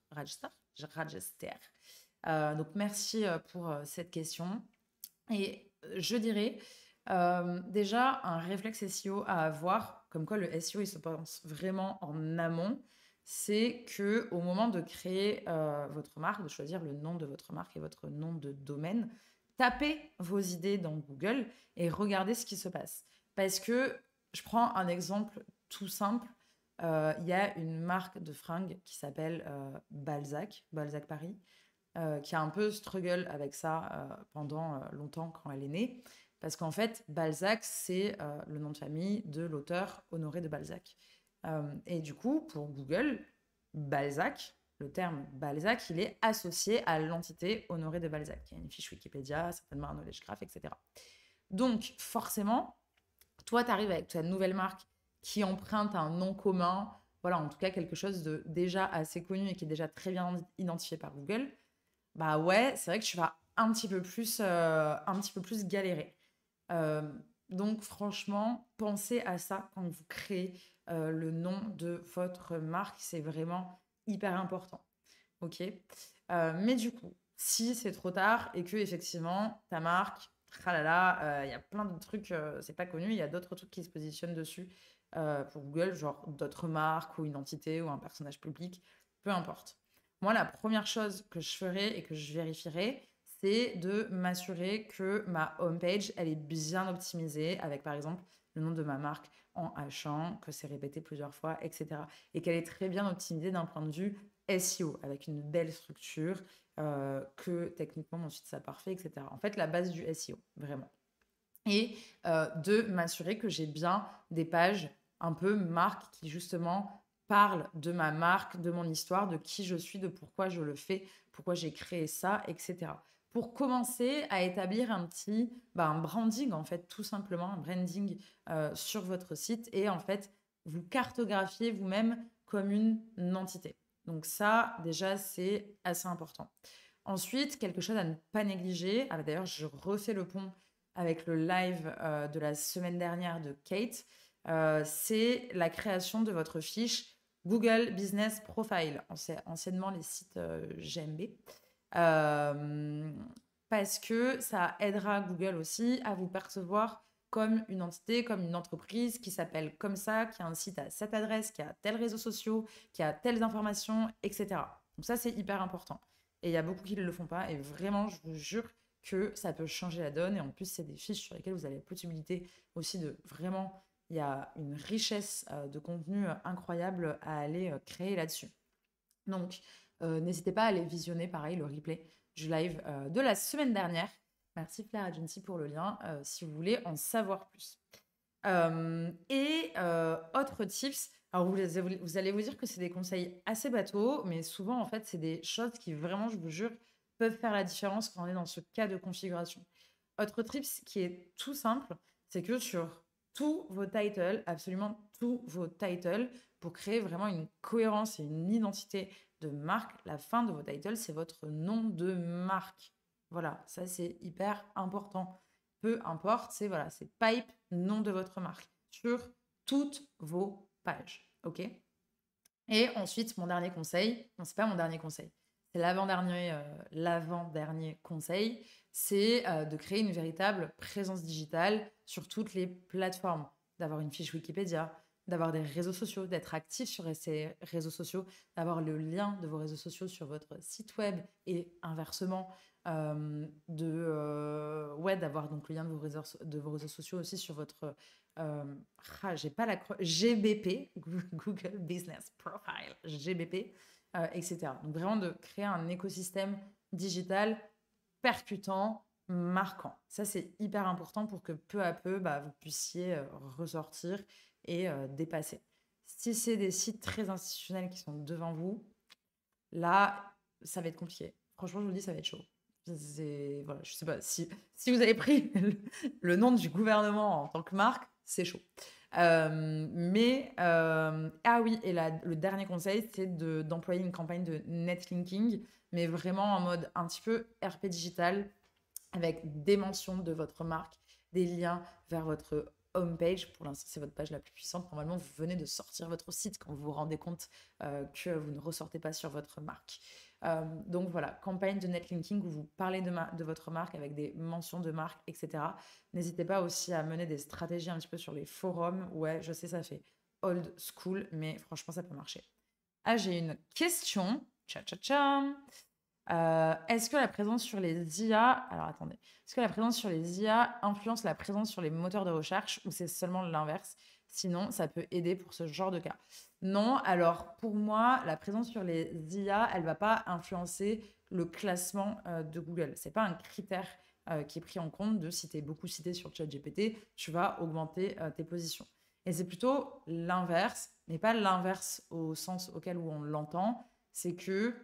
Donc, merci pour cette question. Et je dirais déjà un réflexe SEO à avoir, comme quoi le SEO, il se pense vraiment en amont, c'est que au moment de créer votre marque, de choisir le nom de votre marque et votre nom de domaine, tapez vos idées dans Google et regardez ce qui se passe. Parce que je prends un exemple tout simple. Il y a une marque de fringues qui s'appelle Balzac Paris, qui a un peu struggle avec ça pendant longtemps quand elle est née. Parce qu'en fait, Balzac, c'est le nom de famille de l'auteur Honoré de Balzac. Et du coup, pour Google, Balzac, le terme Balzac, il est associé à l'entité Honoré de Balzac. Il y a une fiche Wikipédia, certainement un knowledge graph, etc. Donc, forcément, toi, tu arrives avec ta nouvelle marque qui emprunte un nom commun, voilà, en tout cas quelque chose de déjà assez connu et qui est déjà très bien identifié par Google. Bah ouais, c'est vrai que tu vas un petit peu plus galérer. Euh, donc franchement, pensez à ça quand vous créez le nom de votre marque. C'est vraiment hyper important. Ok. Mais du coup, si c'est trop tard et que effectivement ta marque, tralala, il y a plein de trucs, c'est pas connu, il y a d'autres trucs qui se positionnent dessus pour Google, genre d'autres marques ou une entité ou un personnage public, peu importe. Moi, la première chose que je ferai et que je vérifierai, c'est de m'assurer que ma homepage, elle est bien optimisée avec, par exemple, le nom de ma marque en H1, que c'est répété plusieurs fois, etc. Et qu'elle est très bien optimisée d'un point de vue SEO, avec une belle structure, que techniquement mon site soit parfait, etc. En fait, la base du SEO, vraiment. Et de m'assurer que j'ai bien des pages un peu marques qui justement parlent de ma marque, de mon histoire, de qui je suis, de pourquoi je le fais, pourquoi j'ai créé ça, etc. Pour commencer à établir un branding, en fait, tout simplement, un branding sur votre site et en fait, vous cartographier vous-même comme une entité. Donc ça, déjà, c'est assez important. Ensuite, quelque chose à ne pas négliger. Ah, d'ailleurs, je refais le pont avec le live de la semaine dernière de Kate. C'est la création de votre fiche Google Business Profile, anciennement les sites GMB. Parce que ça aidera Google aussi à vous percevoir comme une entité, comme une entreprise qui s'appelle comme ça, qui a un site à cette adresse, qui a tels réseaux sociaux, qui a telles informations, etc. Donc ça, c'est hyper important. Et il y a beaucoup qui ne le font pas. Et vraiment, je vous jure que ça peut changer la donne. Et en plus, c'est des fiches sur lesquelles vous avez la possibilité aussi de vraiment... Il y a une richesse de contenu incroyable à aller créer là-dessus. Donc, n'hésitez pas à aller visionner, pareil, le replay du live de la semaine dernière. Merci Claire Agency pour le lien, si vous voulez en savoir plus. Autre tips, alors vous allez vous dire que c'est des conseils assez bateaux, mais souvent, en fait, c'est des choses qui vraiment, je vous jure, peuvent faire la différence quand on est dans ce cas de configuration. Autre tips qui est tout simple, c'est que sur tous vos titles, absolument tous vos titles, pour créer vraiment une cohérence et une identité de marque, la fin de vos titles, c'est votre nom de marque. Voilà, ça c'est hyper important. Peu importe, c'est pipe, nom de votre marque sur toutes vos pages. OK? Et ensuite, mon dernier conseil, non, c'est pas mon dernier conseil, c'est l'avant-dernier conseil, c'est de créer une véritable présence digitale sur toutes les plateformes, d'avoir une fiche Wikipédia, d'avoir des réseaux sociaux, d'être actif sur ces réseaux sociaux, d'avoir le lien de vos réseaux sociaux sur votre site web et inversement, ouais, d'avoir donc le lien de vos réseaux sociaux aussi sur votre j'ai pas la GBP, Google Business Profile, GBP, etc. Donc vraiment de créer un écosystème digital percutant, marquant. Ça, c'est hyper important pour que peu à peu, bah, vous puissiez ressortir et dépasser. Si c'est des sites très institutionnels qui sont devant vous, là, ça va être compliqué. Franchement, je vous le dis, ça va être chaud. Voilà, je sais pas, si vous avez pris le nom du gouvernement en tant que marque, c'est chaud. Ah oui, et le dernier conseil, c'est d'employer une campagne de netlinking, mais vraiment en mode un petit peu RP digital, avec des mentions de votre marque, des liens vers votre homepage. Pour l'instant, c'est votre page la plus puissante. Normalement, vous venez de sortir votre site quand vous vous rendez compte que vous ne ressortez pas sur votre marque. Donc voilà, campagne de netlinking où vous parlez de votre marque avec des mentions de marque, etc. N'hésitez pas aussi à mener des stratégies un petit peu sur les forums. Ouais, je sais, ça fait old school, mais franchement, ça peut marcher. Ah, j'ai une question. Tcha tcha tcha. Est-ce que la présence sur les IA, alors attendez, est-ce que la présence sur les IA influence la présence sur les moteurs de recherche ou c'est seulement l'inverse? Sinon, ça peut aider pour ce genre de cas. Non, alors pour moi, la présence sur les IA, elle va pas influencer le classement de Google. C'est pas un critère qui est pris en compte de si tu es beaucoup cité sur ChatGPT, tu vas augmenter tes positions. Et c'est plutôt l'inverse, mais pas l'inverse au sens auquel où on l'entend, c'est que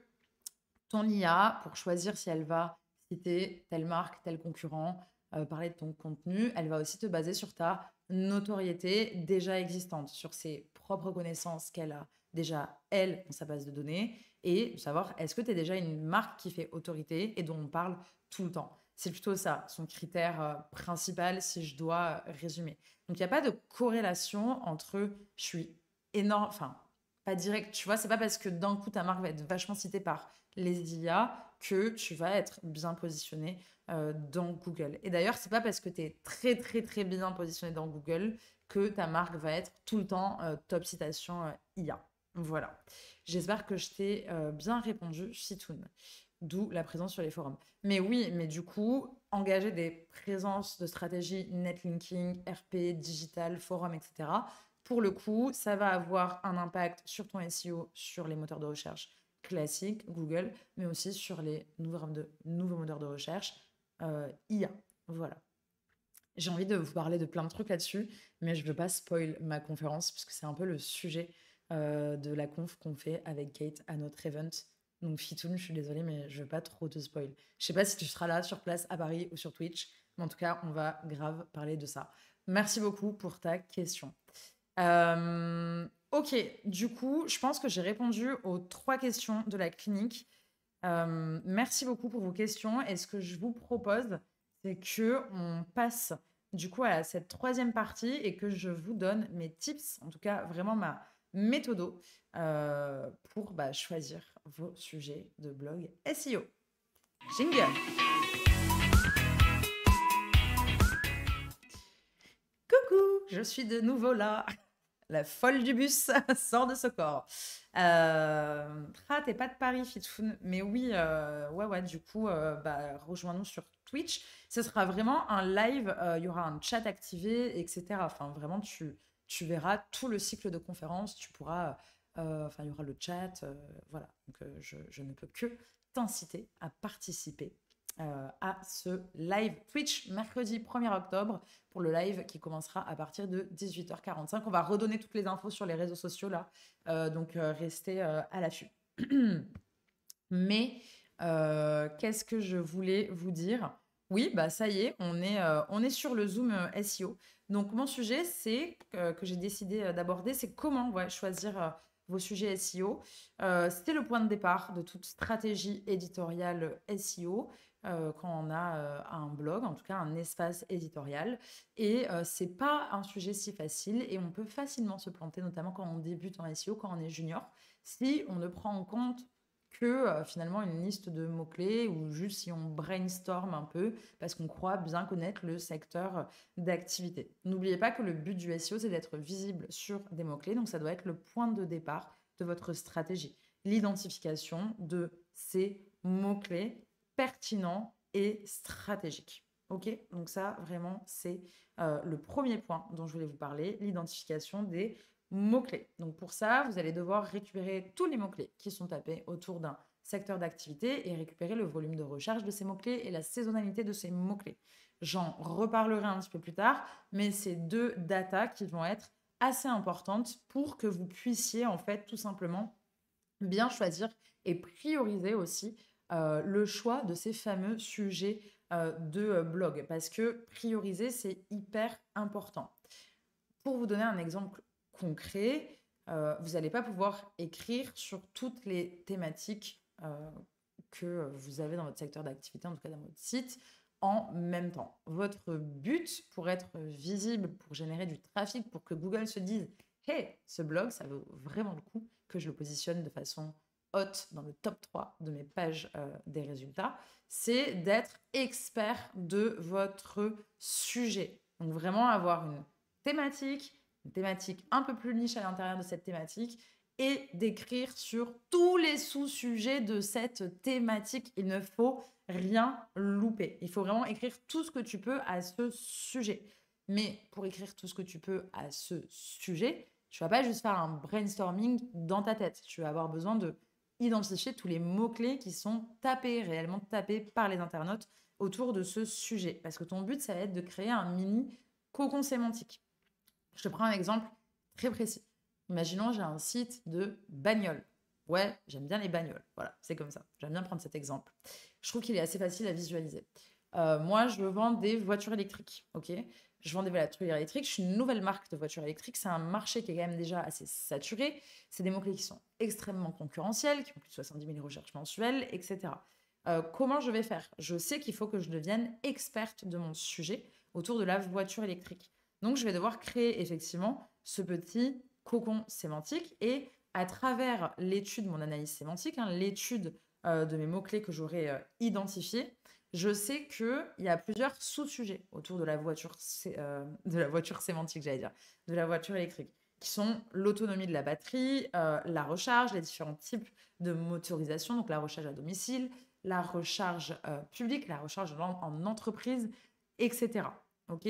ton IA pour choisir si elle va citer telle marque, tel concurrent, parler de ton contenu. Elle va aussi te baser sur ta notoriété déjà existante, sur ses propres connaissances qu'elle a déjà, elle, dans sa base de données, et savoir est-ce que tu es déjà une marque qui fait autorité et dont on parle tout le temps. C'est plutôt ça, son critère principal, si je dois résumer. Donc, il n'y a pas de corrélation entre je suis énorme, enfin, pas direct, tu vois, c'est pas parce que d'un coup ta marque va être vachement citée par les IA que tu vas être bien positionné dans Google. Et d'ailleurs, c'est pas parce que tu es très très très bien positionné dans Google que ta marque va être tout le temps top citation IA. Voilà. J'espère que je t'ai bien répondu, Chitoun. D'où la présence sur les forums. Mais oui, mais du coup, engager des présences de stratégie netlinking, RP, digital, forum, etc. Pour le coup, ça va avoir un impact sur ton SEO, sur les moteurs de recherche classiques, Google, mais aussi sur les nouveaux moteurs de recherche IA. Voilà. J'ai envie de vous parler de plein de trucs là-dessus, mais je ne veux pas spoil ma conférence, puisque c'est un peu le sujet de la conf qu'on fait avec Kate à notre event. Donc, Fitoun, je suis désolée, mais je ne veux pas trop te spoil. Je sais pas si tu seras là sur place à Paris ou sur Twitch, mais en tout cas, on va grave parler de ça. Merci beaucoup pour ta question. Ok, du coup, je pense que j'ai répondu aux 3 questions de la clinique. Merci beaucoup pour vos questions. Et ce que je vous propose, c'est que on passe du coup à cette 3e partie et que je vous donne mes tips, en tout cas vraiment ma méthodo pour choisir vos sujets de blog SEO. Jingle. Coucou, je suis de nouveau là. La folle du bus sort de ce corps. T'es pas de Paris, Fitoun. Mais oui, ouais, du coup, rejoins-nous sur Twitch. Ce sera vraiment un live. Il y aura un chat activé, etc. Enfin, vraiment, tu verras tout le cycle de conférence. Tu pourras. Enfin, il y aura le chat. Voilà. Donc, je ne peux que t'inciter à participer à ce live Twitch mercredi 1er octobre pour le live qui commencera à partir de 18h45. On va redonner toutes les infos sur les réseaux sociaux là, donc restez à l'affût. Mais qu'est-ce que je voulais vous dire? Oui, bah ça y est, on est sur le Zoom SEO. Donc mon sujet, c'est que j'ai décidé d'aborder, c'est comment choisir vos sujets SEO. C'était le point de départ de toute stratégie éditoriale SEO quand on a un blog, en tout cas un espace éditorial. Et c'est pas un sujet si facile et on peut facilement se planter, notamment quand on débute en SEO, quand on est junior, si on ne prend en compte que finalement une liste de mots-clés ou juste si on brainstorm un peu parce qu'on croit bien connaître le secteur d'activité. N'oubliez pas que le but du SEO, c'est d'être visible sur des mots-clés, donc ça doit être le point de départ de votre stratégie. L'identification de ces mots-clés pertinent et stratégique. Ok? Donc ça, vraiment, c'est le premier point dont je voulais vous parler, l'identification des mots-clés. Donc pour ça, vous allez devoir récupérer tous les mots-clés qui sont tapés autour d'un secteur d'activité et récupérer le volume de recherche de ces mots-clés et la saisonnalité de ces mots-clés. J'en reparlerai un petit peu plus tard, mais c'est deux datas qui vont être assez importantes pour que vous puissiez en fait tout simplement bien choisir et prioriser aussi le choix de ces fameux sujets de blog parce que prioriser, c'est hyper important. Pour vous donner un exemple concret, vous n'allez pas pouvoir écrire sur toutes les thématiques que vous avez dans votre secteur d'activité, en tout cas dans votre site, en même temps. Votre but pour être visible, pour générer du trafic, pour que Google se dise hey, ce blog, ça vaut vraiment le coup que je le positionne de façon haute dans le top 3 de mes pages des résultats, c'est d'être expert de votre sujet. Donc vraiment avoir une thématique un peu plus niche à l'intérieur de cette thématique et d'écrire sur tous les sous-sujets de cette thématique. Il ne faut rien louper. Il faut vraiment écrire tout ce que tu peux à ce sujet. Mais pour écrire tout ce que tu peux à ce sujet, tu vas pas juste faire un brainstorming dans ta tête. Tu vas avoir besoin de identifier tous les mots-clés qui sont tapés, réellement tapés par les internautes autour de ce sujet. Parce que ton but, ça va être de créer un mini cocon sémantique. Je te prends un exemple très précis. Imaginons, j'ai un site de bagnoles. Ouais, j'aime bien les bagnoles. Voilà, c'est comme ça. J'aime bien prendre cet exemple. Je trouve qu'il est assez facile à visualiser. Moi, je vends des voitures électriques. Ok, je vends des voitures électriques. Je suis une nouvelle marque de voitures électriques. C'est un marché qui est quand même déjà assez saturé. C'est des mots-clés qui sont extrêmement concurrentiels, qui ont plus de 70 000 recherches mensuelles, etc. Comment je vais faire? Je sais qu'il faut que je devienne experte de mon sujet autour de la voiture électrique. Donc, je vais devoir créer effectivement ce petit cocon sémantique et à travers l'étude, mon analyse sémantique, l'étude de mes mots-clés que j'aurai identifiés, je sais qu'il y a plusieurs sous-sujets autour de la voiture sémantique, j'allais dire, de la voiture électrique, qui sont l'autonomie de la batterie, la recharge, les différents types de motorisation, donc la recharge à domicile, la recharge publique, la recharge en entreprise, etc. Ok?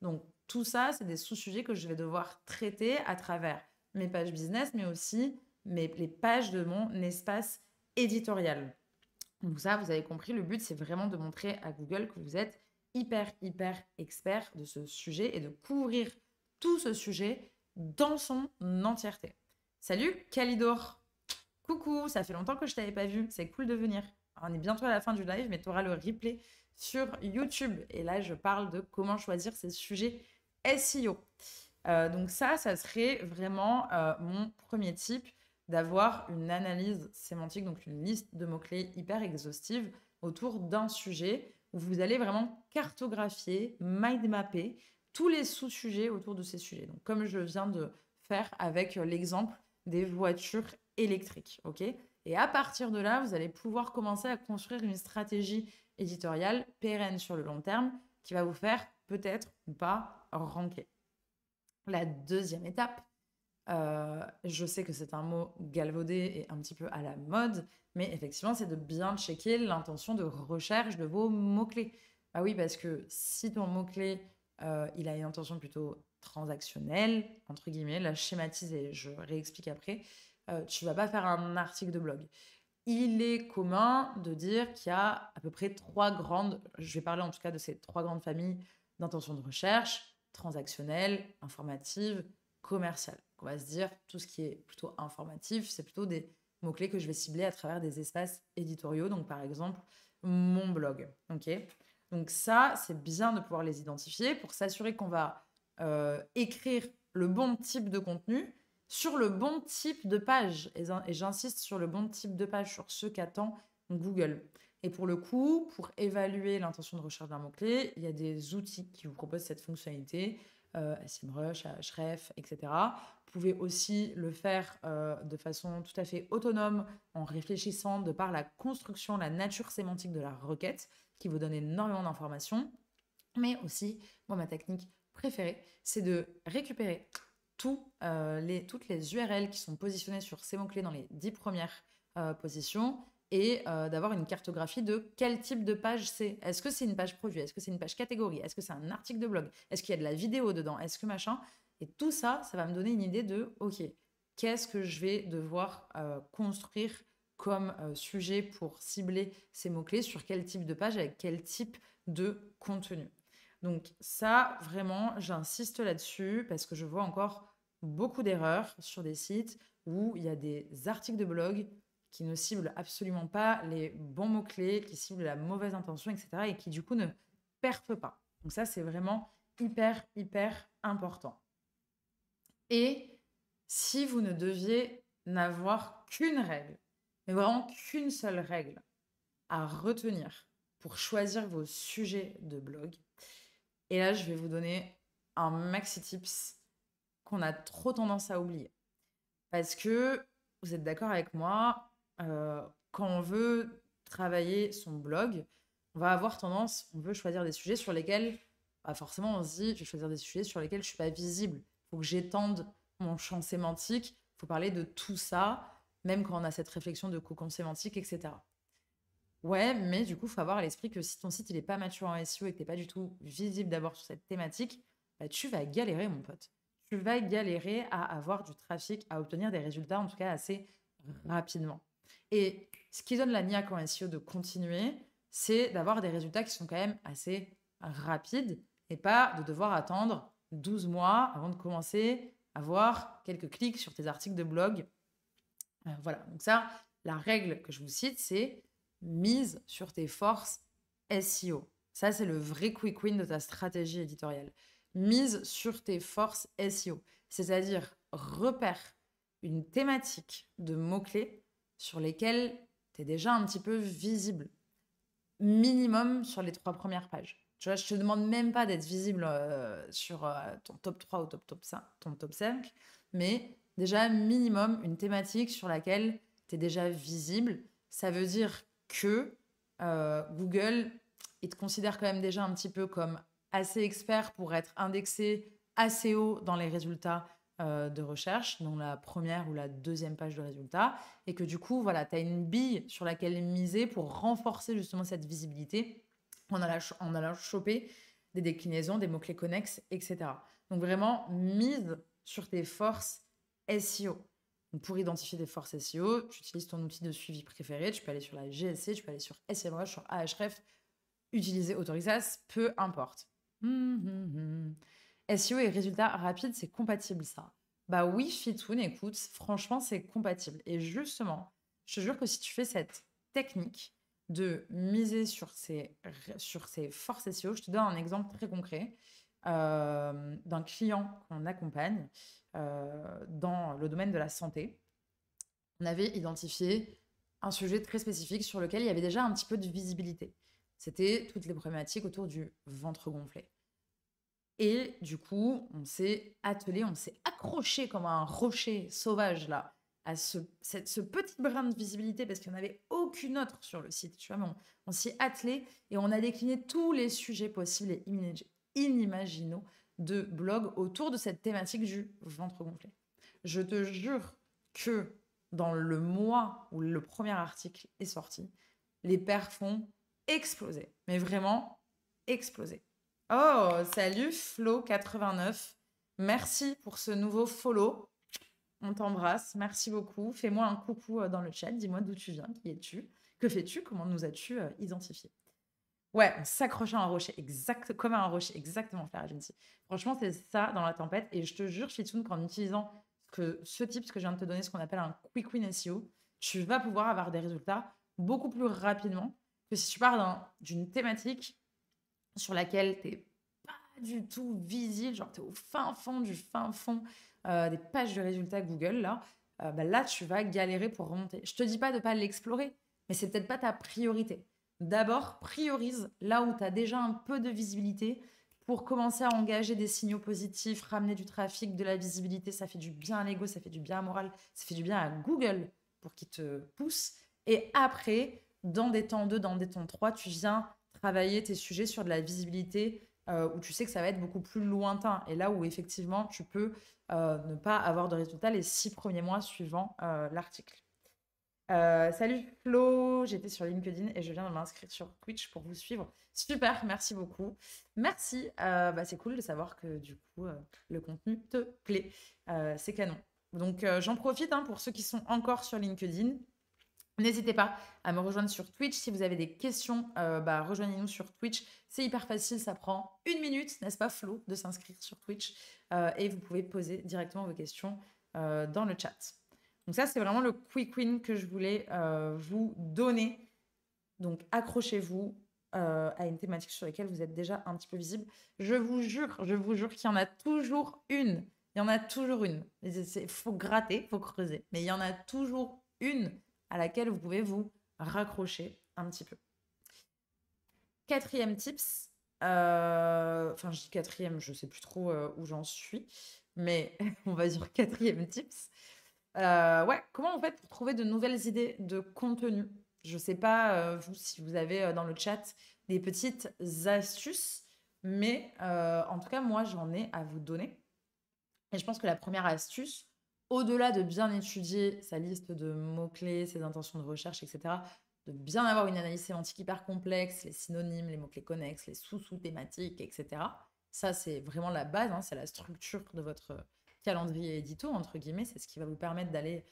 Donc, tout ça, c'est des sous-sujets que je vais devoir traiter à travers mes pages business, mais aussi les pages de mon espace éditorial. Donc ça, vous avez compris, le but, c'est vraiment de montrer à Google que vous êtes hyper expert de ce sujet et de couvrir tout ce sujet dans son entièreté. Salut, Kalidor. Coucou, ça fait longtemps que je t'avais pas vu. C'est cool de venir. On est bientôt à la fin du live, mais tu auras le replay sur YouTube. Et là, je parle de comment choisir ces sujets SEO. Donc ça serait vraiment mon premier type, d'avoir une analyse sémantique, donc une liste de mots-clés hyper exhaustive autour d'un sujet où vous allez vraiment cartographier, mindmapper tous les sous-sujets autour de ces sujets. Donc comme je viens de faire avec l'exemple des voitures électriques, ok? Et à partir de là, vous allez pouvoir commencer à construire une stratégie éditoriale pérenne sur le long terme qui va vous faire peut-être ou pas ranker. La deuxième étape, je sais que c'est un mot galvaudé et un petit peu à la mode, mais effectivement, c'est de bien checker l'intention de recherche de vos mots-clés. Ah oui, parce que si ton mot-clé, il a une intention plutôt transactionnelle, entre guillemets, la schématise et je réexplique après, tu vas pas faire un article de blog. Il est commun de dire qu'il y a à peu près je vais parler en tout cas de ces trois grandes familles d'intentions de recherche, transactionnelle, informative, commerciale. On va se dire, tout ce qui est plutôt informatif, c'est plutôt des mots-clés que je vais cibler à travers des espaces éditoriaux, donc par exemple mon blog. Okay, donc ça, c'est bien de pouvoir les identifier pour s'assurer qu'on va écrire le bon type de contenu sur le bon type de page. Et j'insiste sur le bon type de page, sur ce qu'attend Google. Et pour le coup, pour évaluer l'intention de recherche d'un mot-clé, il y a des outils qui vous proposent cette fonctionnalité, SEMrush, Ahrefs, etc. Vous pouvez aussi le faire de façon tout à fait autonome en réfléchissant de par la construction, la nature sémantique de la requête qui vous donne énormément d'informations. Mais aussi, moi, ma technique préférée, c'est de récupérer toutes les URL qui sont positionnées sur ces mots-clés dans les 10 premières positions et d'avoir une cartographie de quel type de page c'est. Est-ce que c'est une page produit? Est-ce que c'est une page catégorie? Est-ce que c'est un article de blog? Est-ce qu'il y a de la vidéo dedans? Est-ce que machin? Et tout ça, ça va me donner une idée de, OK, qu'est-ce que je vais devoir construire comme sujet pour cibler ces mots-clés sur quel type de page, avec quel type de contenu. Donc ça, vraiment, j'insiste là-dessus parce que je vois encore beaucoup d'erreurs sur des sites où il y a des articles de blog qui ne ciblent absolument pas les bons mots-clés, qui ciblent la mauvaise intention, etc. et qui du coup ne perfent pas. Donc ça, c'est vraiment hyper, hyper important. Et si vous ne deviez n'avoir qu'une règle, mais vraiment qu'une seule règle à retenir pour choisir vos sujets de blog, et là, je vais vous donner un maxi tips qu'on a trop tendance à oublier. Parce que, vous êtes d'accord avec moi, quand on veut travailler son blog, on va avoir tendance, on veut choisir des sujets sur lesquels, forcément, on se dit, je vais choisir des sujets sur lesquels je ne suis pas visible. Il faut que j'étende mon champ sémantique. Il faut parler de tout ça, même quand on a cette réflexion de cocon sémantique, etc. Ouais, mais du coup, il faut avoir à l'esprit que si ton site n'est pas mature en SEO et que tu n'es pas du tout visible d'abord sur cette thématique, tu vas galérer, mon pote. Tu vas galérer à avoir du trafic, à obtenir des résultats, en tout cas assez rapidement. Et ce qui donne la niaque en SEO de continuer, c'est d'avoir des résultats qui sont quand même assez rapides et pas de devoir attendre 12 mois avant de commencer à avoir quelques clics sur tes articles de blog. Voilà, donc ça, la règle que je vous cite, c'est mise sur tes forces SEO. Ça, c'est le vrai quick win de ta stratégie éditoriale. Mise sur tes forces SEO, c'est-à-dire repère une thématique de mots-clés sur lesquels tu es déjà un petit peu visible, minimum sur les 3 premières pages. Tu vois, je te demande même pas d'être visible sur ton top 3 ou ton top 5, mais déjà minimum une thématique sur laquelle tu es déjà visible. Ça veut dire que Google, il te considère quand même déjà un petit peu comme assez expert pour être indexé assez haut dans les résultats de recherche, donc la première ou la deuxième page de résultats, et que du coup, voilà, tu as une bille sur laquelle miser pour renforcer justement cette visibilité en allant choper des déclinaisons, des mots-clés connexes, etc. Donc vraiment, mise sur tes forces SEO. Donc pour identifier des forces SEO, tu utilises ton outil de suivi préféré, tu peux aller sur la GSC, tu peux aller sur SEMrush, sur Ahref, utiliser Autorisas, peu importe. SEO et résultats rapides, c'est compatible ça. Bah oui, Fitoun, écoute, franchement, c'est compatible. Et justement, je te jure que si tu fais cette technique de miser sur ces forces SEO, je te donne un exemple très concret d'un client qu'on accompagne dans le domaine de la santé. On avait identifié un sujet très spécifique sur lequel il y avait déjà un petit peu de visibilité. C'était toutes les problématiques autour du ventre gonflé. Et du coup, on s'est attelé, on s'est accroché comme un rocher sauvage là à ce petit brin de visibilité parce qu'il n'y en avait aucune autre sur le site. Tu vois, mais on s'y est attelé et on a décliné tous les sujets possibles et inimaginaux de blog autour de cette thématique du ventre gonflé. Je te jure que dans le mois où le premier article est sorti, les perfs ont explosé. Mais vraiment explosé. Oh, salut Flo89. Merci pour ce nouveau follow. On t'embrasse. Merci beaucoup. Fais-moi un coucou dans le chat. Dis-moi d'où tu viens, qui es-tu, que fais-tu, comment nous as-tu identifié. Ouais, on s'accroche à un rocher, comme à un rocher, exactement, Clara Gentil. Franchement, c'est ça dans la tempête. Et je te jure, Fitoun, qu'en utilisant ce tips que je viens de te donner, ce qu'on appelle un quick win SEO, tu vas pouvoir avoir des résultats beaucoup plus rapidement que si tu pars d'une thématique sur laquelle tu n'es pas du tout visible, genre tu es au fin fond du fin fond des pages de résultats Google, là, là, tu vas galérer pour remonter. Je te dis pas de ne pas l'explorer, mais c'est peut-être pas ta priorité. D'abord, priorise là où tu as déjà un peu de visibilité pour commencer à engager des signaux positifs, ramener du trafic, de la visibilité. Ça fait du bien à l'ego, ça fait du bien à moral, ça fait du bien à Google pour qu'il te pousse. Et après, dans des temps 2, dans des temps 3, tu viens travailler tes sujets sur de la visibilité où tu sais que ça va être beaucoup plus lointain. Et là où effectivement, tu peux ne pas avoir de résultats les 6 premiers mois suivant l'article. Salut Flo, j'étais sur LinkedIn et je viens de m'inscrire sur Twitch pour vous suivre. Super, merci beaucoup. Merci, c'est cool de savoir que du coup, le contenu te plaît. C'est canon. Donc, j'en profite hein, pour ceux qui sont encore sur LinkedIn. N'hésitez pas à me rejoindre sur Twitch. Si vous avez des questions, rejoignez-nous sur Twitch. C'est hyper facile, ça prend 1 minute, n'est-ce pas Flo, de s'inscrire sur Twitch. Et vous pouvez poser directement vos questions dans le chat. Donc ça, c'est vraiment le quick win que je voulais vous donner. Donc accrochez-vous à une thématique sur laquelle vous êtes déjà un petit peu visible. Je vous jure qu'il y en a toujours une. Il y en a toujours une. Il faut gratter, il faut creuser. Mais il y en a toujours une à laquelle vous pouvez vous raccrocher un petit peu. Quatrième tips. Enfin, je dis quatrième, je ne sais plus trop où j'en suis. Mais on va dire quatrième tips. Comment on fait pour trouver de nouvelles idées de contenu? Je sais pas, vous, si vous avez dans le chat des petites astuces, mais en tout cas, moi, j'en ai à vous donner. Et je pense que la première astuce, au-delà de bien étudier sa liste de mots-clés, ses intentions de recherche, etc., de bien avoir une analyse sémantique hyper complexe, les synonymes, les mots-clés connexes, les sous-thématiques, etc. Ça, c'est vraiment la base, hein, c'est la structure de votre calendrier édito, entre guillemets. C'est ce qui va vous permettre d'aller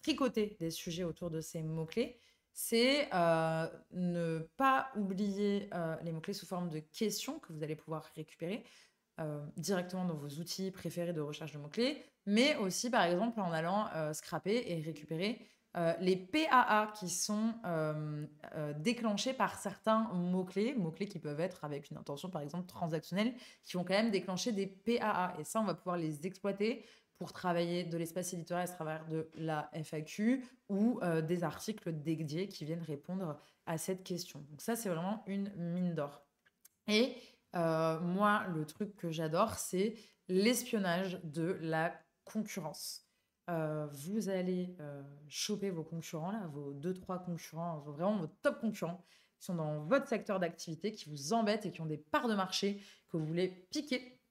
tricoter des sujets autour de ces mots-clés. C'est ne pas oublier les mots-clés sous forme de questions que vous allez pouvoir récupérer directement dans vos outils préférés de recherche de mots-clés, mais aussi par exemple en allant scraper et récupérer les PAA qui sont déclenchés par certains mots-clés qui peuvent être avec une intention par exemple transactionnelle, qui vont quand même déclencher des PAA. Et ça, on va pouvoir les exploiter pour travailler de l'espace éditorial à travers de la FAQ ou des articles dédiés qui viennent répondre à cette question. Donc ça, c'est vraiment une mine d'or. Et moi, le truc que j'adore, c'est l'espionnage de la concurrence. Vous allez choper vos concurrents, là, vos 2-3 concurrents, vraiment vos top concurrents, qui sont dans votre secteur d'activité, qui vous embêtent et qui ont des parts de marché que vous voulez piquer.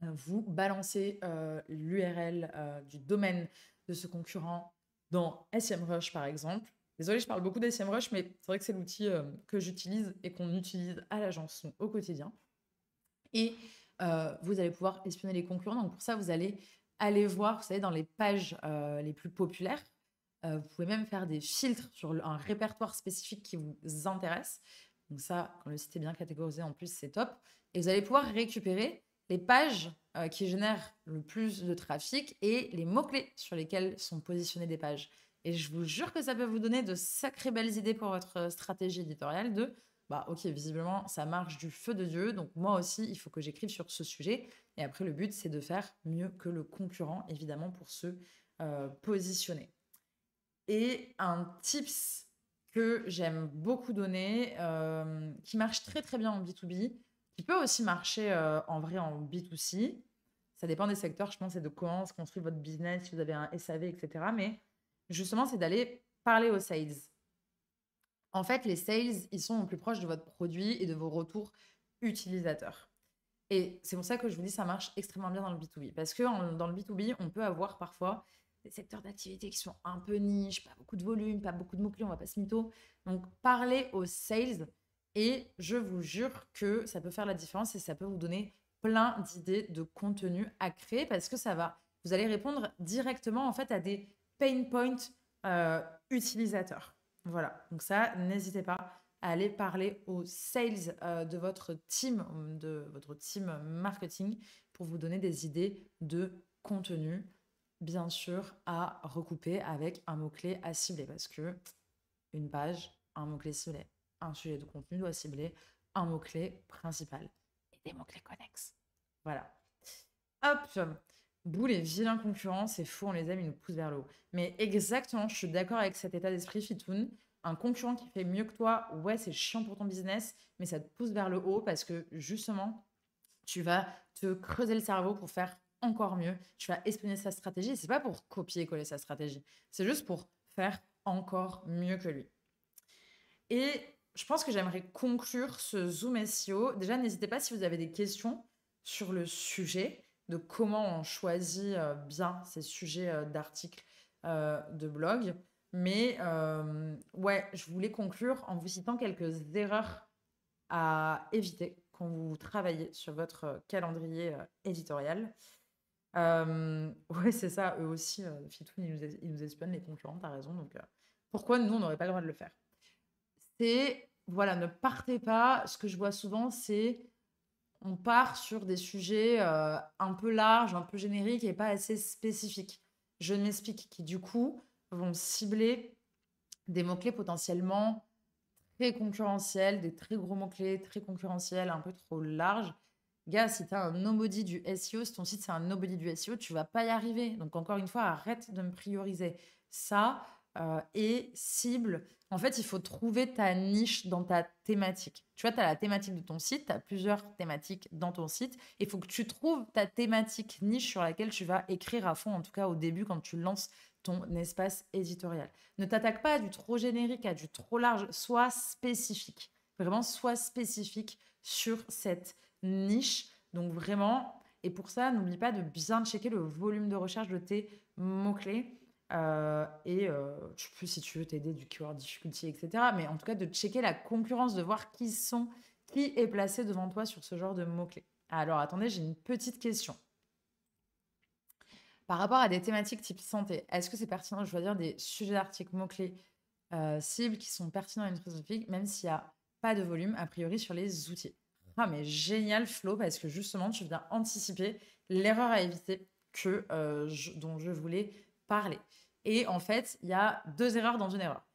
Vous balancez l'URL du domaine de ce concurrent dans SEMrush, par exemple. Désolée, je parle beaucoup d'SEMrush, mais c'est vrai que c'est l'outil que j'utilise et qu'on utilise à l'agence au quotidien. Et vous allez pouvoir espionner les concurrents. Donc pour ça, vous allez aller voir, vous savez, dans les pages les plus populaires. Vous pouvez même faire des filtres sur un répertoire spécifique qui vous intéresse. Donc ça, quand le site est bien catégorisé, en plus, c'est top. Et vous allez pouvoir récupérer les pages qui génèrent le plus de trafic et les mots-clés sur lesquels sont positionnées des pages. Et je vous jure que ça peut vous donner de sacrées belles idées pour votre stratégie éditoriale de ok, visiblement, ça marche du feu de Dieu. Donc, moi aussi, il faut que j'écrive sur ce sujet. Et après, le but, c'est de faire mieux que le concurrent, évidemment, pour se positionner. Et un tips que j'aime beaucoup donner, qui marche très, très bien en B2B, qui peut aussi marcher en vrai en B2C. Ça dépend des secteurs, je pense, et de comment se construit votre business, si vous avez un SAV, etc. Mais justement, c'est d'aller parler aux sales. En fait, les sales, ils sont au plus proche de votre produit et de vos retours utilisateurs. Et c'est pour ça que je vous dis ça marche extrêmement bien dans le B2B. Parce que dans le B2B, on peut avoir parfois des secteurs d'activité qui sont un peu niches, pas beaucoup de volume, pas beaucoup de mots-clés, on va pas se mytho. Donc, parlez aux sales et je vous jure que ça peut faire la différence et ça peut vous donner plein d'idées de contenu à créer parce que vous allez répondre directement en fait à des pain points utilisateurs. Voilà, donc ça, n'hésitez pas à aller parler aux sales de votre team marketing pour vous donner des idées de contenu, bien sûr, à recouper avec un mot-clé à cibler parce que une page, un mot-clé ciblé, un sujet de contenu doit cibler un mot-clé principal et des mots-clés connexes. Voilà. Hop, Bouh, les vilains concurrents, c'est fou, on les aime, ils nous poussent vers le haut. Mais exactement, je suis d'accord avec cet état d'esprit, Fitoun. Un concurrent qui fait mieux que toi, ouais, c'est chiant pour ton business, mais ça te pousse vers le haut parce que justement, tu vas te creuser le cerveau pour faire encore mieux. Tu vas espionner sa stratégie. C'est pas pour copier-coller sa stratégie, c'est juste pour faire encore mieux que lui. Et je pense que j'aimerais conclure ce Zoom SEO. Déjà, n'hésitez pas si vous avez des questions sur le sujet de comment on choisit bien ces sujets d'articles de blog. Mais ouais, je voulais conclure en vous citant quelques erreurs à éviter quand vous travaillez sur votre calendrier éditorial. Ouais, c'est ça, eux aussi, Fitoun, ils nous espionnent, les concurrents, t'as raison. Donc, pourquoi nous, on n'aurait pas le droit de le faire? C'est, voilà, ne partez pas. Ce que je vois souvent, c'est on part sur des sujets un peu larges, un peu génériques et pas assez spécifiques. Je m'explique, qui du coup vont cibler des mots-clés potentiellement très concurrentiels, des très gros mots-clés, très concurrentiels, un peu trop larges. Gars, si tu as un nobody du SEO, si ton site c'est un nobody du SEO, tu vas pas y arriver. Donc encore une fois, arrête de me prioriser ça et cible. En fait, il faut trouver ta niche dans ta thématique. Tu vois, tu as la thématique de ton site, tu as plusieurs thématiques dans ton site. Il faut que tu trouves ta thématique niche sur laquelle tu vas écrire à fond, en tout cas au début quand tu lances ton espace éditorial. Ne t'attaque pas à du trop générique, à du trop large. Sois spécifique. Vraiment, sois spécifique sur cette niche. Donc vraiment, et pour ça, n'oublie pas de bien checker le volume de recherche de tes mots-clés. Tu peux, si tu veux, t'aider du keyword difficulty, etc. Mais en tout cas, de checker la concurrence, de voir qui est placé devant toi sur ce genre de mots-clés. Alors, attendez, j'ai une petite question. Par rapport à des thématiques type santé, est-ce que c'est pertinent de choisir des sujets d'articles mots-clés cibles qui sont pertinents à une entreprise spécifique, même s'il n'y a pas de volume, a priori, sur les outils? Ah, mais génial, Flo, parce que justement, tu viens anticiper l'erreur à éviter dont je voulais parler. Et en fait, il y a deux erreurs dans une erreur.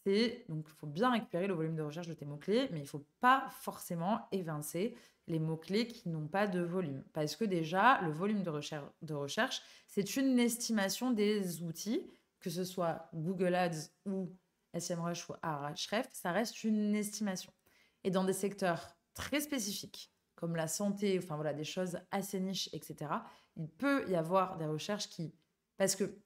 Donc, il faut bien récupérer le volume de recherche de tes mots-clés, mais il ne faut pas forcément évincer les mots-clés qui n'ont pas de volume. Parce que déjà, le volume de recherche, c'est une estimation des outils, que ce soit Google Ads ou SEMrush ou Ahrefs, ça reste une estimation. Et dans des secteurs très spécifiques, comme la santé, enfin voilà, des choses assez niches, etc., il peut y avoir des recherches qui... Parce que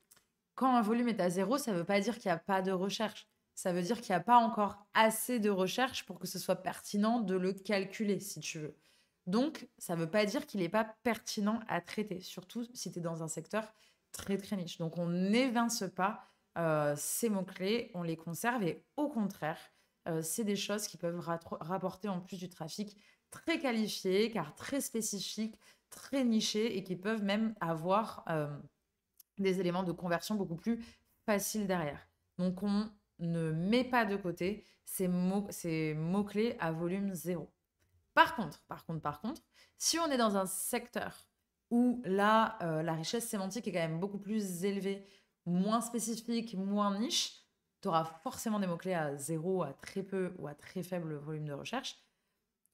quand un volume est à zéro, ça ne veut pas dire qu'il n'y a pas de recherche. Ça veut dire qu'il n'y a pas encore assez de recherche pour que ce soit pertinent de le calculer, si tu veux. Donc, ça ne veut pas dire qu'il n'est pas pertinent à traiter, surtout si tu es dans un secteur très très niche. Donc, on n'évince pas ces mots-clés, on les conserve et au contraire, c'est des choses qui peuvent rapporter en plus du trafic très qualifié, car très spécifique, très niché et qui peuvent même avoir des éléments de conversion beaucoup plus faciles derrière. Donc, on ne met pas de côté ces mots-clés à volume zéro. Par contre, si on est dans un secteur où là, la richesse sémantique est quand même beaucoup plus élevée, moins spécifique, moins niche, tu auras forcément des mots-clés à zéro, à très peu ou à très faible volume de recherche.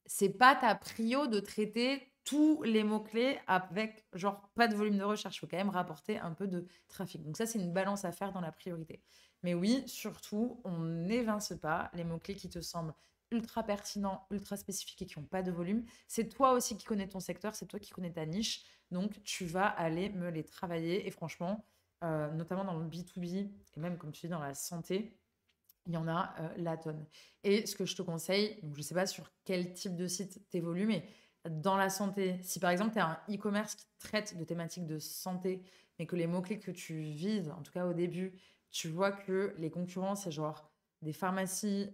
C'est pas ta prio de traiter tous les mots-clés avec genre pas de volume de recherche. Il faut quand même rapporter un peu de trafic. Donc ça, c'est une balance à faire dans la priorité. Mais oui, surtout, on n'évince pas les mots-clés qui te semblent ultra pertinents, ultra spécifiques et qui n'ont pas de volume. C'est toi aussi qui connais ton secteur, c'est toi qui connais ta niche. Donc, tu vas aller me les travailler. Et franchement, notamment dans le B2B et même, comme tu dis, dans la santé, il y en a la tonne. Et ce que je te conseille, donc je ne sais pas sur quel type de site tu évolues, mais dans la santé, si par exemple tu as un e-commerce qui traite de thématiques de santé, mais que les mots-clés que tu vises, en tout cas au début, tu vois que les concurrents, c'est genre des pharmacies,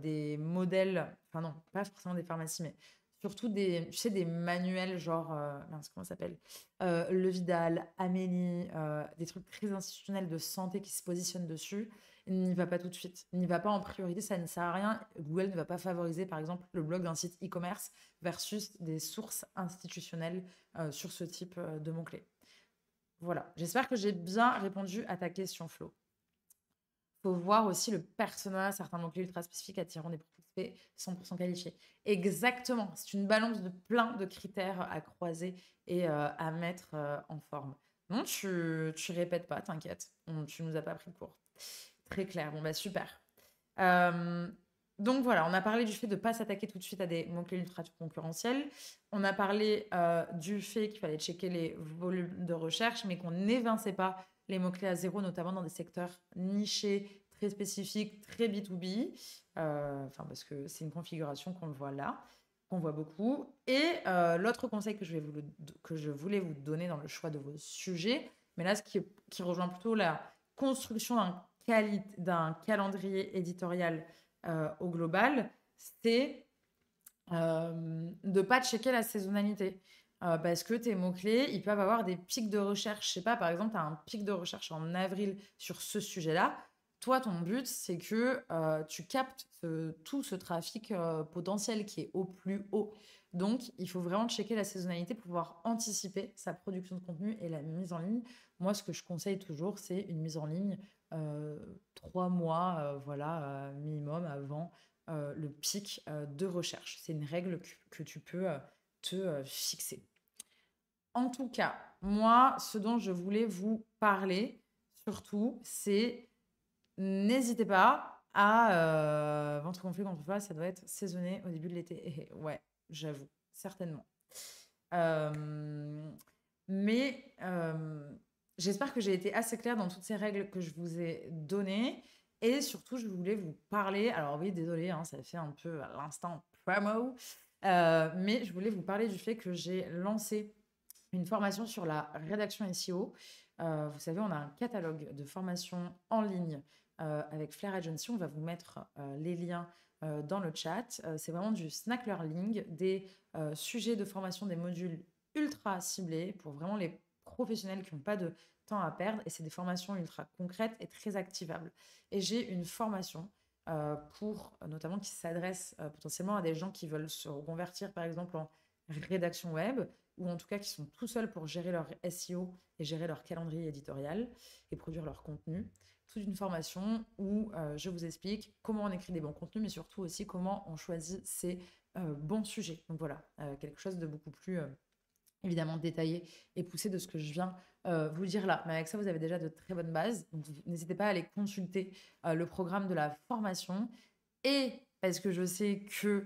des modèles, enfin non, pas forcément des pharmacies, mais surtout des, tu sais, des manuels genre, mince, comment ça s'appelle Le Vidal, Amélie, des trucs très institutionnels de santé qui se positionnent dessus. N'y va pas tout de suite. N'y va pas en priorité, ça ne sert à rien. Google ne va pas favoriser, par exemple, le blog d'un site e-commerce versus des sources institutionnelles sur ce type de mots-clés. Voilà, j'espère que j'ai bien répondu à ta question, Flo. Il faut voir aussi le persona, certains mots-clés ultra spécifiques attirant des prospects 100% qualifiés. Exactement, c'est une balance de plein de critères à croiser et à mettre en forme. Non, tu répètes pas, t'inquiète, tu nous as pas pris le cours. Très clair. Bon, bah super. Donc voilà, on a parlé du fait de ne pas s'attaquer tout de suite à des mots-clés ultra concurrentiels. On a parlé du fait qu'il fallait checker les volumes de recherche, mais qu'on n'évinçait pas les mots-clés à zéro, notamment dans des secteurs nichés, très spécifiques, très B2B. Parce que c'est une configuration qu'on voit là, qu'on voit beaucoup. Et l'autre conseil que je voulais vous donner dans le choix de vos sujets, mais là, qui rejoint plutôt la construction d'un d'un calendrier éditorial au global, c'est de ne pas checker la saisonnalité. Parce que tes mots-clés, ils peuvent avoir des pics de recherche. Je sais pas, par exemple, tu as un pic de recherche en avril sur ce sujet-là. Toi, ton but, c'est que tu captes tout ce trafic potentiel qui est au plus haut. Donc, il faut vraiment checker la saisonnalité pour pouvoir anticiper sa production de contenu et la mise en ligne. Moi, ce que je conseille toujours, c'est une mise en ligne 3 mois, voilà, minimum avant le pic de recherche. C'est une règle que tu peux te fixer. En tout cas, moi, ce dont je voulais vous parler, surtout, c'est n'hésitez pas à ventre gonflé contre plat, ça doit être saisonné au début de l'été. Ouais, j'avoue, certainement. Mais j'espère que j'ai été assez claire dans toutes ces règles que je vous ai données. Et surtout, je voulais vous parler. Alors, oui, désolé, hein, ça fait un peu à l'instant promo. Mais je voulais vous parler du fait que j'ai lancé une formation sur la rédaction SEO. Vous savez, on a un catalogue de formations en ligne avec Flair Agency. On va vous mettre les liens dans le chat. C'est vraiment du snack learning, des sujets de formation, des modules ultra ciblés pour vraiment les professionnels qui n'ont pas de temps à perdre. Et c'est des formations ultra concrètes et très activables. Et j'ai une formation notamment qui s'adresse potentiellement à des gens qui veulent se reconvertir, par exemple, en rédaction web, ou en tout cas qui sont tout seuls pour gérer leur SEO et gérer leur calendrier éditorial et produire leur contenu. Toute une formation où je vous explique comment on écrit des bons contenus, mais surtout aussi comment on choisit ses bons sujets. Donc voilà, quelque chose de beaucoup plus évidemment détaillé et poussé de ce que je viens vous dire là. Mais avec ça, vous avez déjà de très bonnes bases. Donc n'hésitez pas à aller consulter le programme de la formation. Et parce que je sais que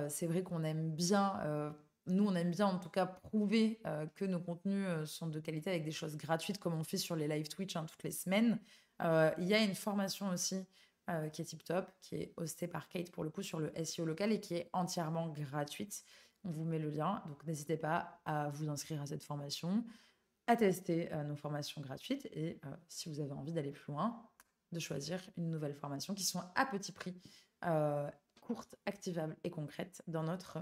c'est vrai qu'on aime bien, nous on aime bien en tout cas prouver que nos contenus sont de qualité avec des choses gratuites comme on fait sur les live Twitch toutes les semaines. Il y a une formation aussi qui est tip top, qui est hostée par Kate pour le coup sur le SEO local et qui est entièrement gratuite. On vous met le lien, donc n'hésitez pas à vous inscrire à cette formation, à tester nos formations gratuites et si vous avez envie d'aller plus loin, de choisir une nouvelle formation qui sont à petit prix, courtes, activables et concrètes dans notre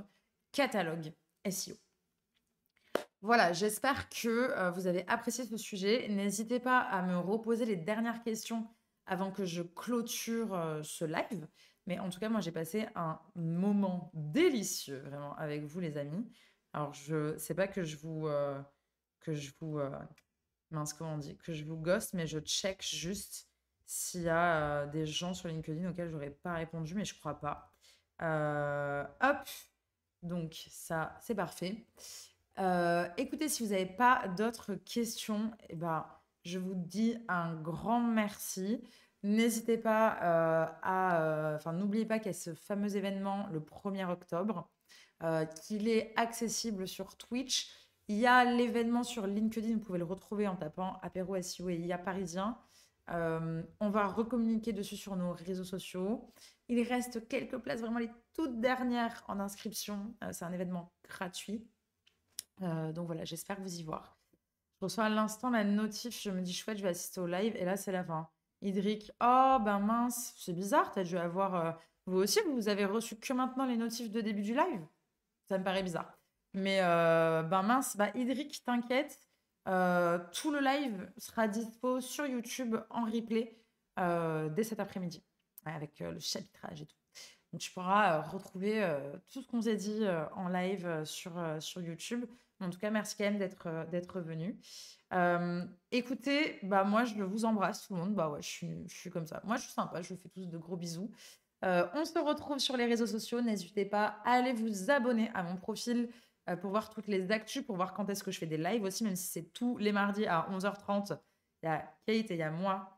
catalogue SEO. Voilà, j'espère que vous avez apprécié ce sujet. N'hésitez pas à me reposer les dernières questions avant que je clôture ce live. Mais en tout cas, moi, j'ai passé un moment délicieux, vraiment, avec vous, les amis. Alors, je sais pas que je vous mince, comment on dit, que je vous ghost, mais je check juste s'il y a des gens sur LinkedIn auxquels j'aurais pas répondu, mais je crois pas. Hop, donc ça, c'est parfait. Écoutez, si vous n'avez pas d'autres questions, eh ben, je vous dis un grand merci. N'hésitez pas n'oubliez pas qu'il y a ce fameux événement le 1er octobre, qu'il est accessible sur Twitch. Il y a l'événement sur LinkedIn, vous pouvez le retrouver en tapant apéro SEO et IA parisien. On va recommuniquer dessus sur nos réseaux sociaux. Il reste quelques places, vraiment les toutes dernières en inscription. C'est un événement gratuit. Donc voilà, j'espère vous y voir. Je reçois à l'instant la notif, je me dis chouette, je vais assister au live et là c'est la fin. Idric, oh ben mince, c'est bizarre, t'as dû avoir... vous aussi, vous avez reçu que maintenant les notifs de début du live? Ça me paraît bizarre. Mais ben mince, bah Idric, t'inquiète, tout le live sera dispo sur YouTube en replay dès cet après-midi, avec le chapitrage et tout. Donc tu pourras retrouver tout ce qu'on s'est dit en live sur YouTube. En tout cas, merci quand même d'être venu. Écoutez, bah moi je vous embrasse tout le monde. Bah ouais, je suis comme ça. Moi je suis sympa, je vous fais tous de gros bisous. On se retrouve sur les réseaux sociaux. N'hésitez pas à aller vous abonner à mon profil pour voir toutes les actus, pour voir quand est-ce que je fais des lives aussi, même si c'est tous les mardis à 11h30. Il y a Kate et il y a moi,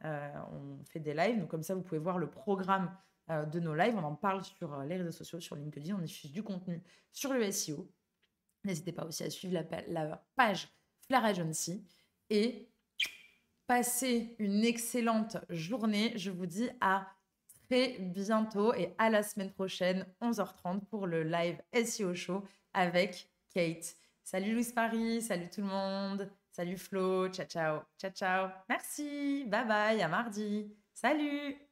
on fait des lives. Donc comme ça, vous pouvez voir le programme de nos lives. On en parle sur les réseaux sociaux, sur LinkedIn. On diffuse du contenu sur le SEO. N'hésitez pas aussi à suivre la page Flair Agency. Et passez une excellente journée. Je vous dis à très bientôt et à la semaine prochaine, 11h30, pour le live SEO Show avec Kate. Salut Louise Paris, salut tout le monde, salut Flo, ciao ciao, ciao ciao. Merci, bye bye, à mardi. Salut!